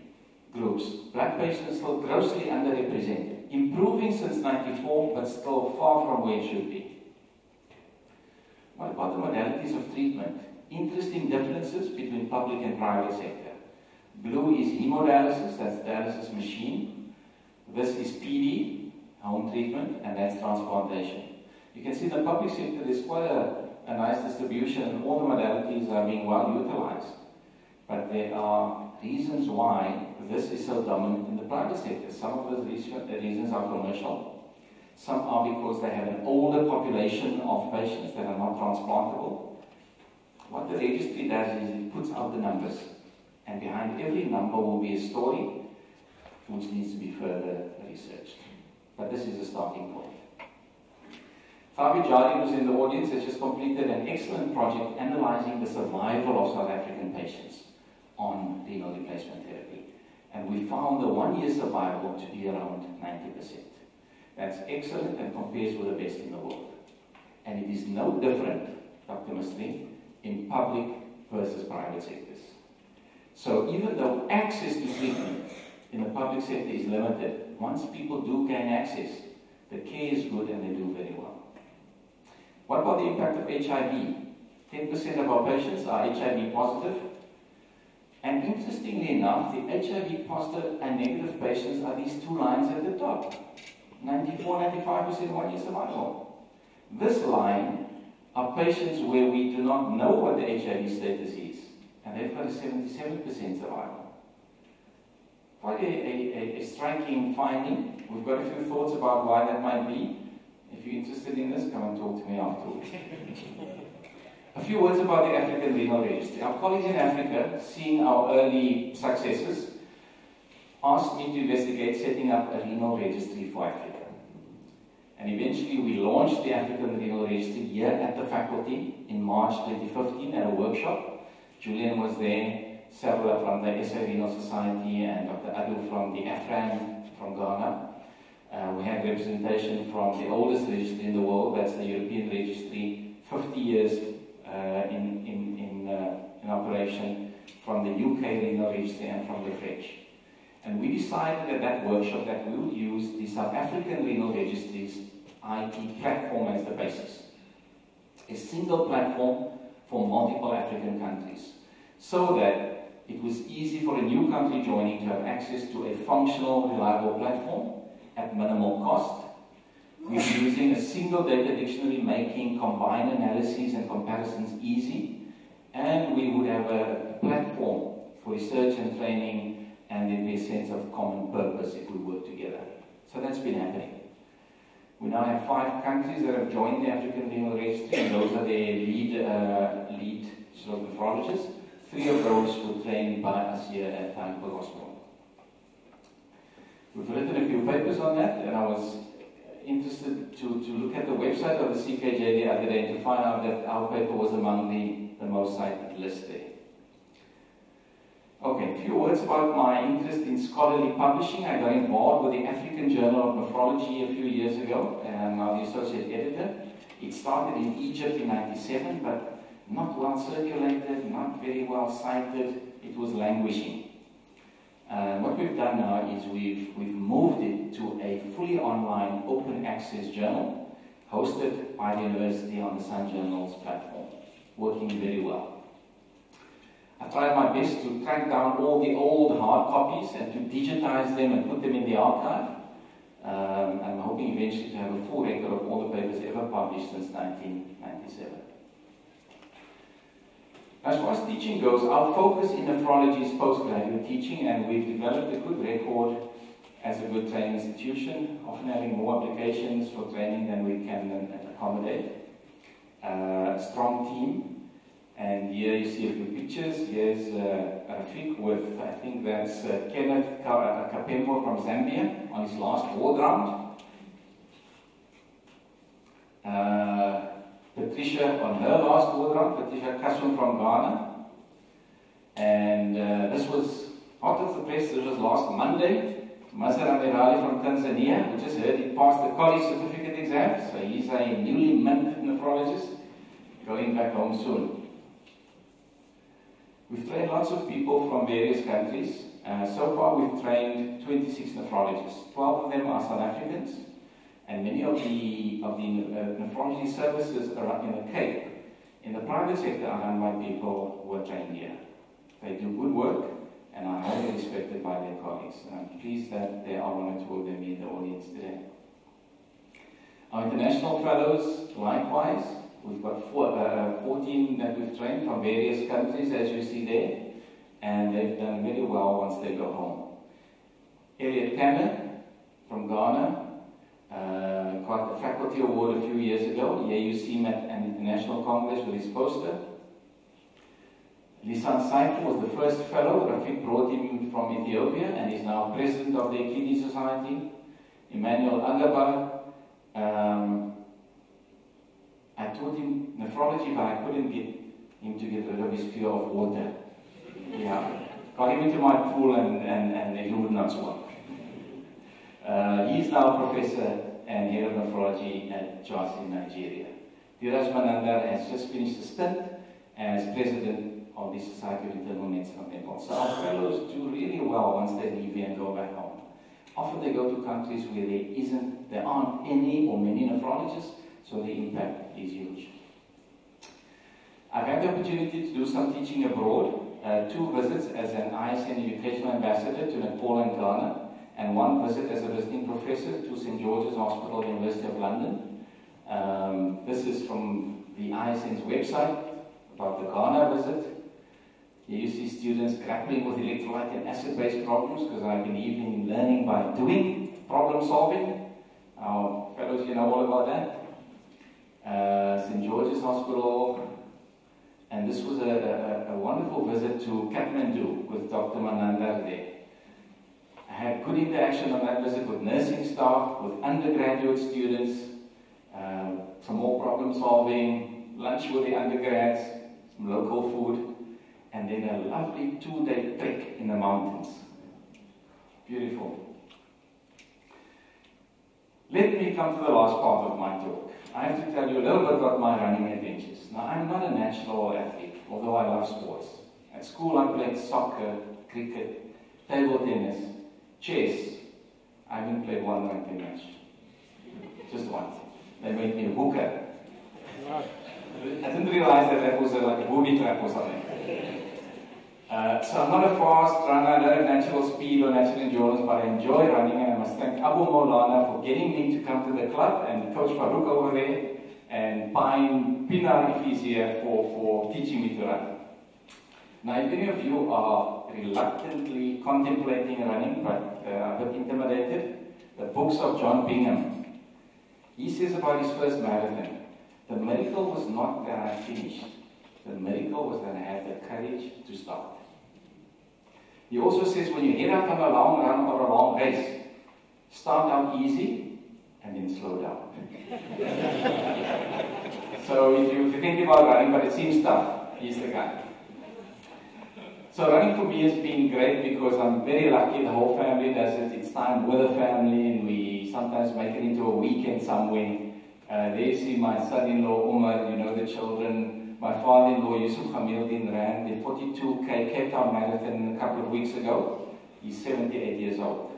groups, black patients still grossly underrepresented, improving since '94, but still far from where it should be. What about the modalities of treatment? Interesting differences between public and private sector. Blue is hemodialysis, that's dialysis machine. This is PD, home treatment, and that's transplantation. You can see in the public sector there's quite a nice distribution, and all the modalities are being well utilized. But there are reasons why this is so dominant in the private sector. Some of those reasons are commercial. Some are because they have an older population of patients that are not transplantable. What the registry does is it puts out the numbers, and behind every number will be a story which needs to be further researched. But this is a starting point. Fabi Jardine, who's in the audience, has just completed an excellent project analyzing the survival of South African patients on renal replacement therapy. And we found the 1-year survival to be around 90%. That's excellent and compares with the best in the world. And it is no different, Dr. Mistry, in public versus private sectors. So even though access to treatment in the public sector is limited, once people do gain access, the care is good and they do very well. What about the impact of HIV? 10% of our patients are HIV positive. And interestingly enough, the HIV positive and negative patients are these two lines at the top. 94, 95% 1-year survival. This line are patients where we do not know what the HIV status is, and they've got a 77% survival. quite a striking finding. We've got a few thoughts about why that might be. If you're interested in this, come and talk to me afterwards. A few words about the African Renal Registry. Our colleagues in Africa, seeing our early successes, asked me to investigate setting up a renal registry for Africa. And eventually we launched the African Renal Registry here at the faculty in March 2015 at a workshop. Julian was there, several from the SA Renal Society, and Dr. Adu from the AFRAN from Ghana. We had representation from the oldest registry in the world, that's the European Registry, 50 years in operation, from the UK Renal Registry and from Refresh. And we decided at that workshop that we would use the South African Renal Registry's IT platform as the basis. A single platform for multiple African countries, so that it was easy for a new country joining to have access to a functional, reliable platform at minimal cost. We're using a single data dictionary, making combined analyses and comparisons easy, and we would have a platform for research and training, and there'd be a sense of common purpose if we work together. So that's been happening. We now have 5 countries that have joined the African Renal Registry, and those are their lead sort of nephrologists. 3 of those were trained by us here at Untitled Hospital. We've written a few papers on that, and I was interested to look at the website of the CKJ the other day to find out that our paper was among the most cited list there. Okay, a few words about my interest in scholarly publishing. I got involved with the African Journal of Nephrology a few years ago, and I'm now the associate editor. It started in Egypt in '97, but not well circulated, not very well cited. It was languishing. What we've done now is we've moved it to a fully online, open access journal, hosted by the university on the Sun Journal's platform, working very well. I've tried my best to track down all the old hard copies and to digitize them and put them in the archive. I'm hoping eventually to have a full record of all the papers ever published since 1997. As far as teaching goes, our focus in nephrology is postgraduate teaching, and we've developed a good record as a good training institution, often having more applications for training than we can accommodate. A strong team, and here you see a few pictures. Here's Rafik with, I think that's Kenneth Kapembo from Zambia on his last ward round. Patricia on her last ward round, Patricia Kasum from Ghana. And this was hot off the press, this was last Monday. Mazar Amirali from Tanzania, we just heard he passed the college certificate exam, so he's a newly minted nephrologist, going back home soon. We've trained lots of people from various countries. So far we've trained 26 nephrologists. 12 of them are South Africans, and many of the nephrology services around in the Cape, in the private sector, are run by people who are trained here. They do good work and are highly respected by their colleagues. And I'm pleased that there are 1 or 2 of them in the audience today. Our international fellows, likewise, we've got 14 that we've trained from various countries, as you see there, and they've done very well once they go home. Elliot Cannon from Ghana got a faculty award a few years ago. Here you see him at an international congress with his poster. Lisan Saifu was the first fellow. Rafik brought him from Ethiopia, and he's now president of the Kidney Society. Emmanuel Agabar, I taught him nephrology, but I couldn't get him to get rid of his fear of water. Yeah, got him into my pool and he would not swim. He's now a professor and head of nephrology at JOS in Nigeria. Dheeraj Manandar has just finished a stint as president of the Society of Internal Medicine of Nepal. So our fellows do really well once they leave here and go back home. Often they go to countries where there aren't any or many nephrologists, so the impact is huge. I've had the opportunity to do some teaching abroad, 2 visits as an ISN educational ambassador to Nepal and Ghana, and 1 visit as a visiting professor to St. George's Hospital, University of London. This is from the ISN's website about the Ghana visit. Here you see students grappling with electrolyte and acid-base problems, because I believe in learning by doing, problem solving. Our fellows, you know all about that. St. George's Hospital. And this was a wonderful visit to Kathmandu with Dr. Manandar there. I had good interaction on that visit with nursing staff, with undergraduate students, some more problem solving, lunch with the undergrads, some local food, and then a lovely 2-day trek in the mountains. Beautiful. Let me come to the last part of my talk. I have to tell you a little bit about my running adventures. Now, I'm not a natural athlete, although I love sports. At school, I played soccer, cricket, table tennis, chess. I haven't played one rugby match. Just once. They made me a hooker. I didn't realize that was like a booby trap or something. So I'm not a fast runner, I don't have natural speed or natural endurance, but I enjoy running, and I must thank Abu Maulana for getting me to come to the club, and Coach Farouk over there, and Pinar if he's here, for teaching me to run. Now, if any of you are reluctantly contemplating running, but a bit intimidated, the books of John Bingham, he says about his first marathon, the miracle was not that I finished. The miracle was that I had the courage to start. He also says when you head out on a long run or a long race, start out easy and then slow down. So if you think about running, but it seems tough, he's the guy. So running for me has been great because I'm very lucky. The whole family does it. It's time with the family, and we sometimes make it into a weekend somewhere. There you see my son-in-law Umar, you know the children. My father-in-law Yusuf Hamildin ran the 42K Cape Town Marathon a couple of weeks ago. He's 78 years old.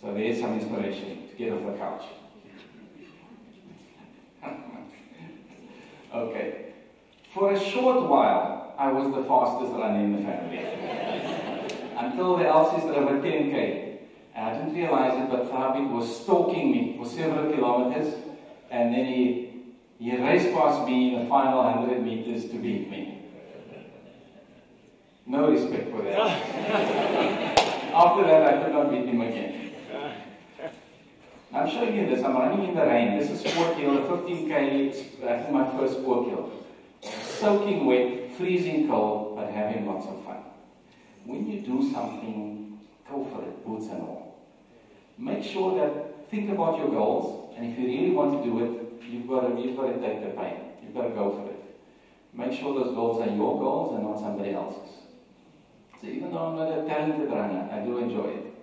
So there's some inspiration to get off the couch. Okay. For a short while, I was the fastest runner in the family. Until the eldest drove a 10K. And I didn't realize it, but Thabit was stalking me for several kilometers, and then he raced past me in the final 100 meters to beat me. No respect for that. After that, I could not beat him again. I'm showing you this. I'm running in the rain. This is 4 kilo, 15K, I think my first 4 kilo. Soaking wet, freezing cold, but having lots of fun. When you do something, go for it, boots and all. Make sure that, think about your goals, and if you really want to do it, you've got to take the pain. You've got to go for it. Make sure those goals are your goals and not somebody else's. So even though I'm not a talented runner, I do enjoy it.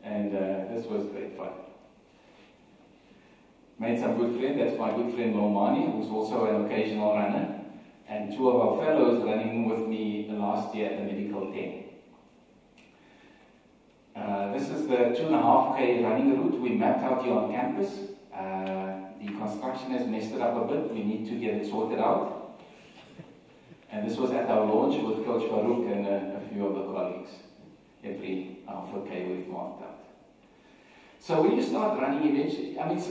And this was great fun. Made some good friends. That's my good friend Momani, who's also an occasional runner. And 2 of our fellows running with me last year at the Medical 10. This is the 2.5K running route we mapped out here on campus. The construction has messed it up a bit. We need to get it sorted out. And this was at our launch with Coach Farouk and a few of the colleagues. Every 4K we've marked out. So when you start running eventually, I mean,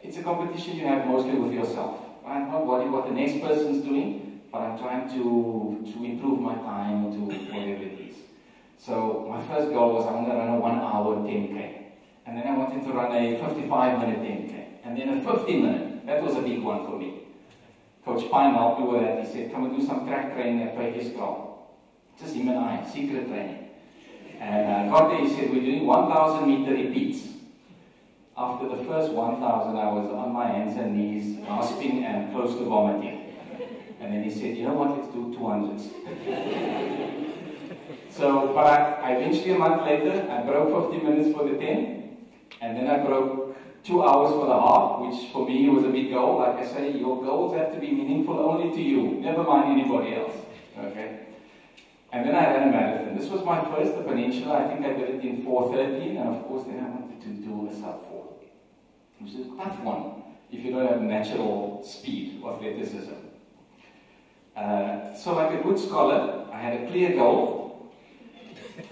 it's a competition you have mostly with yourself. I'm not worried what the next person's doing, but I'm trying to improve my time to whatever it is. So my first goal was I want to run a 1 hour 10K. And then I wanted to run a 55-minute 10K. And then a 50-minute. That was a big one for me. Coach Pine helped me with that. He said, come and do some track training at Foyer. Just him and I, secret training. And I got there, he said, we're doing 1,000 meter repeats. After the first 1,000, I was on my hands and knees, gasping and close to vomiting. And then he said, you know what, let's do 200s. So, but I eventually, a month later, I broke 50 minutes for the 10, and then I broke 2 hours for the half, which for me was a big goal. Like I say, your goals have to be meaningful only to you, never mind anybody else. Okay? And then I ran a marathon. This was my first, the Peninsula. I think I did it in 4:13, and of course then I wanted to do a sub-4. Which is a tough one if you don't have natural speed or athleticism. So like a good scholar, I had a clear goal.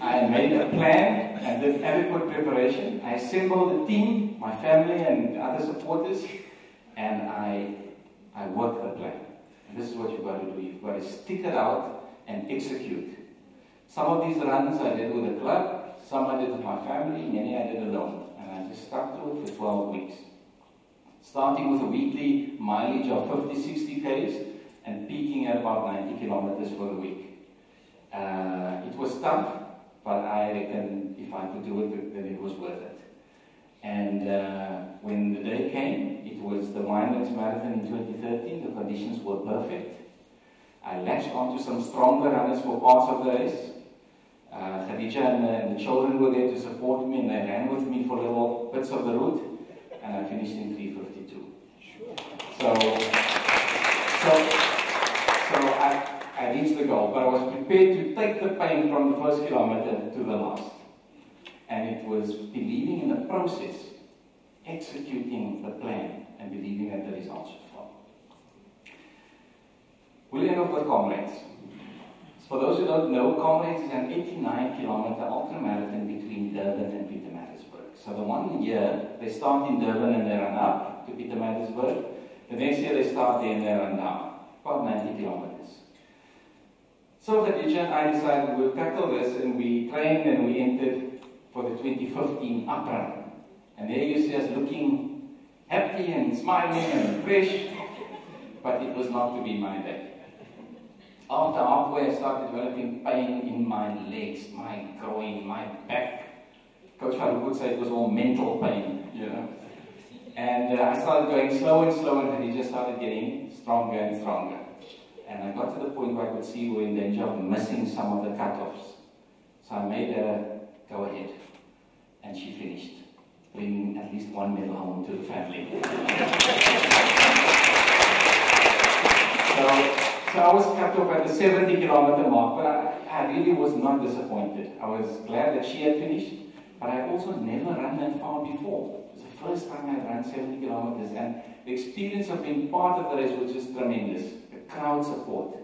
I made a plan and did adequate preparation. I assembled a team, my family and other supporters, and I worked the plan. And this is what you've got to do. You've got to stick it out and execute. Some of these runs I did with a club, some I did with my family, many I did alone. And I just stuck to it for 12 weeks. Starting with a weekly mileage of 50, 60 Ks and peaking at about 90 kilometers for the week. It was tough, but I reckon if I could do it, then it was worth it. And when the day came, it was the Winelands Marathon in 2013, the conditions were perfect. I latched onto some stronger runners for parts of the race. Khadija and the children were there to support me, and they ran with me for little bits of the route, and I finished in 3:52. So I reached the goal, but I was prepared to take the pain from the first kilometer to the last. And it was believing in the process, executing the plan, and believing that the results would follow. We'll end off with Comrades. For those who don't know, Comrades is an 89-kilometer ultramarathon between Durban and Pietermaritzburg. So the one year, they start in Durban and they run up to Pietermaritzburg. The next year, they start there and they run down, about 90 kilometers. So Khadija and I decided we'll tackle this, and we trained and we entered for the 2015 up run. And there you see us looking happy and smiling and fresh, but it was not to be my day. After halfway, I started developing pain in my legs, my groin, my back. Coach Farouk would say it was all mental pain, you know. And I started going slow and slow, and he just started getting stronger and stronger. And I got to the point where I could see we were in danger of missing some of the cutoffs. So I made her go ahead, and she finished, bringing at least one medal home to the family. So I was cut off at the 70-kilometer mark, but I really was not disappointed. I was glad that she had finished, but I had also never run that far before. It was the first time I had run 70 kilometers, and the experience of being part of the race was just tremendous. The crowd support,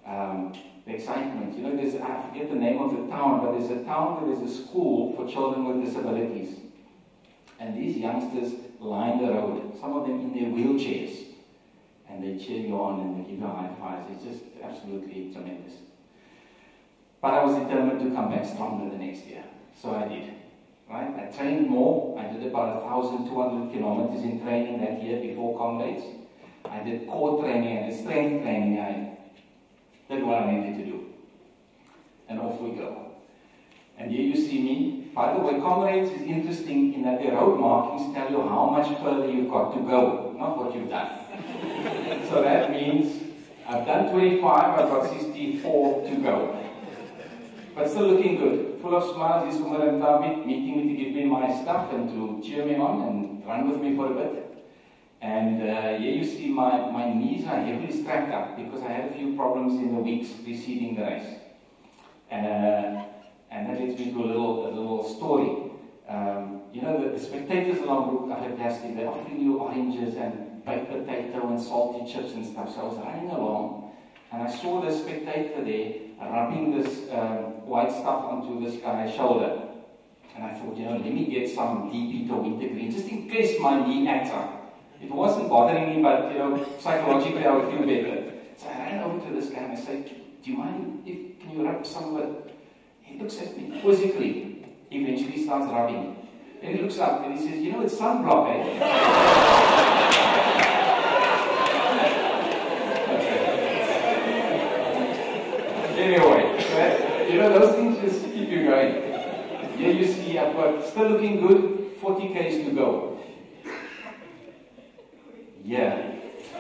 the excitement. You know, I forget the name of the town, but there's a town where there's a school for children with disabilities. And these youngsters line the road, some of them in their wheelchairs. And they cheer you on and they give you high fives. It's just absolutely tremendous. But I was determined to come back stronger the next year. So I did. Right? I trained more. I did about 1,200 kilometers in training that year before Comrades. I did core training and strength training. I did what I needed to do. And off we go. And here you see me. By the way, Comrades is interesting in that the road markings tell you how much further you've got to go, not what you've done. So that means I've done 25, I've got 64 to go. But still looking good. Full of smiles, Umar and Tabit meeting me to give me my stuff and to cheer me on and run with me for a bit. And here you see my knees are heavily strapped up because I had a few problems in the weeks preceding the race. And that leads me to a little story. You know, the spectators along Route are fantastic. They're offering you oranges and baked potato and salty chips and stuff. So I was running along, and I saw the spectator there rubbing this white stuff onto this guy's shoulder. And I thought, you know, let me get some DP to wintergreen, just in case my knee acts up. It wasn't bothering me, but, you know, psychologically I would feel better. So I ran over to this guy and I said, do you mind can you rub some of it? He looks at me quizzically, eventually starts rubbing. And he looks up and he says, you know, it's sunblock, eh? Anyway, you know, those things just keep you going. Here you see, I've got, still looking good, 40 Ks to go. Yeah.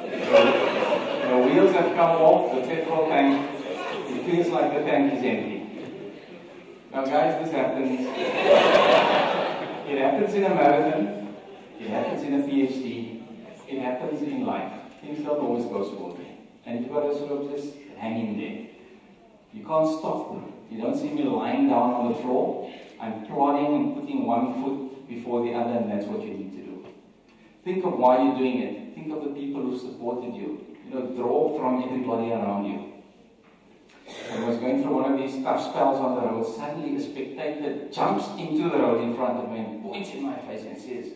The wheels have come off, the petrol tank, it feels like the tank is empty. Now guys, this happens. It happens in a marathon, it happens in a PhD, it happens in life. Things don't always go smoothly. And you've got to sort of just hang in there. You can't stop. You don't see me lying down on the floor. I'm plodding and putting one foot before the other, and that's what you need to do. Think of why you're doing it. Think of the people who supported you. You know, draw from everybody around you. When I was going through one of these tough spells on the road, suddenly a spectator jumps into the road in front of me and points in my face and says,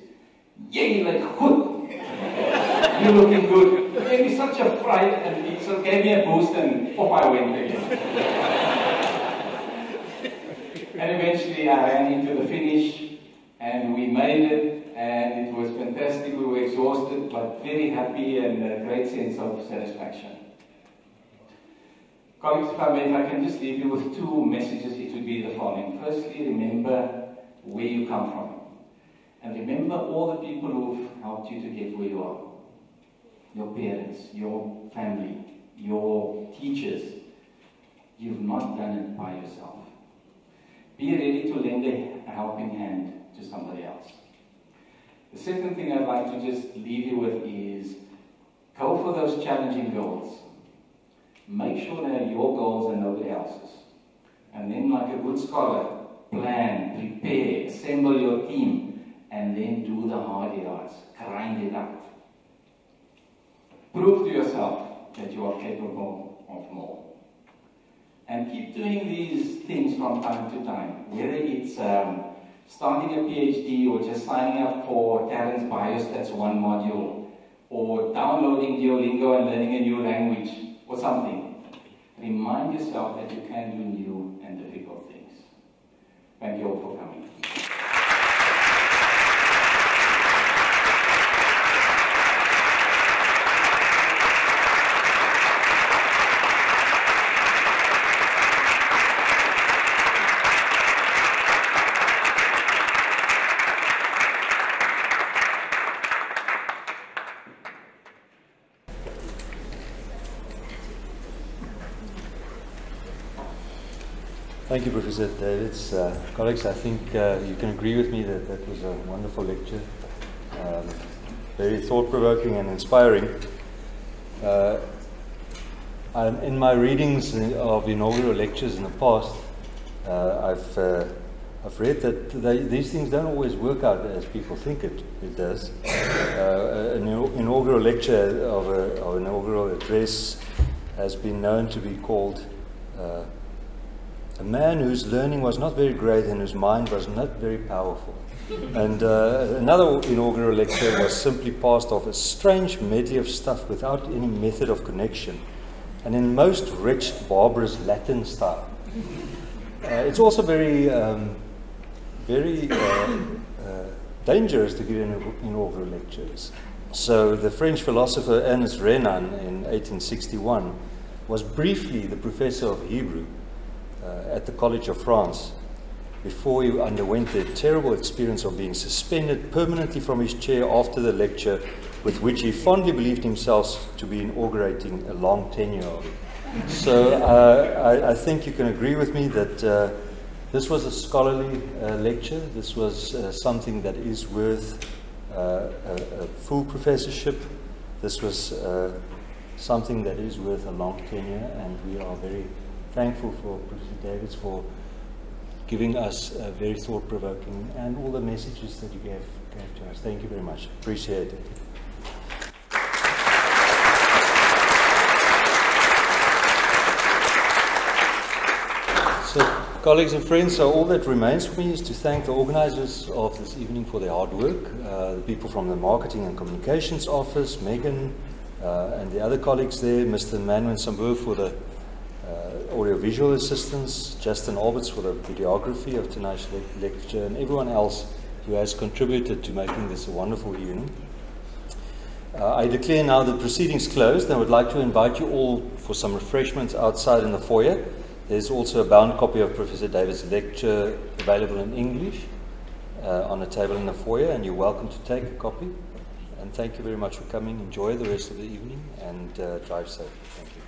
"Jy lyk goed. You're looking good." It gave me such a fright, and it sort of gave me a boost, and off I went again. And eventually I ran into the finish, and we made it, and it was fantastic. We were exhausted, but very happy, and a great sense of satisfaction. Colleagues, if I can just leave you with two messages, it would be the following. Firstly, remember where you come from. And remember all the people who've helped you to get where you are. Your parents, your family, your teachers. You've not done it by yourself. Be ready to lend a helping hand to somebody else. The second thing I'd like to just leave you with is go for those challenging goals. Make sure they're your goals and nobody else's. And then, like a good scholar, plan, prepare, assemble your team, and then do the hard yards. Grind it out. Prove to yourself that you are capable of more. And keep doing these things from time to time, whether it's starting a PhD or just signing up for Talent's Biostats 1 module, or downloading Duolingo and learning a new language, or something. Remind yourself that you can do new and difficult things. Thank you all for coming. Thank you, Professor Davids. Colleagues, I think you can agree with me that that was a wonderful lecture. Very thought-provoking and inspiring. In my readings of inaugural lectures in the past, I've read that these things don't always work out as people think it does. An inaugural lecture of an inaugural address has been known to be called a man whose learning was not very great and whose mind was not very powerful. And another inaugural lecture was simply passed off a strange medley of stuff without any method of connection, and in most rich, barbarous Latin style. It's also very dangerous to give inaugural lectures. So the French philosopher Ernest Renan in 1861 was briefly the professor of Hebrew at the College of France before he underwent the terrible experience of being suspended permanently from his chair after the lecture, with which he fondly believed himself to be inaugurating a long tenure of. So I think you can agree with me that this was a scholarly lecture. This was something that is worth a full professorship. This was something that is worth a long tenure, and we are very thankful for Professor Davids for giving us very thought-provoking and all the messages that you gave to us. Thank you very much. Appreciate it. So, colleagues and friends, so all that remains for me is to thank the organizers of this evening for their hard work, the people from the Marketing and Communications Office, Megan, and the other colleagues there, Mr. Manuel Sambu for the audiovisual assistance, Justin Alberts for the videography of tonight's lecture, and everyone else who has contributed to making this a wonderful evening. I declare now the proceedings closed, and I would like to invite you all for some refreshments outside in the foyer. There's also a bound copy of Professor Davids' lecture available in English on a table in the foyer, and you're welcome to take a copy. And thank you very much for coming. Enjoy the rest of the evening and drive safe. Thank you.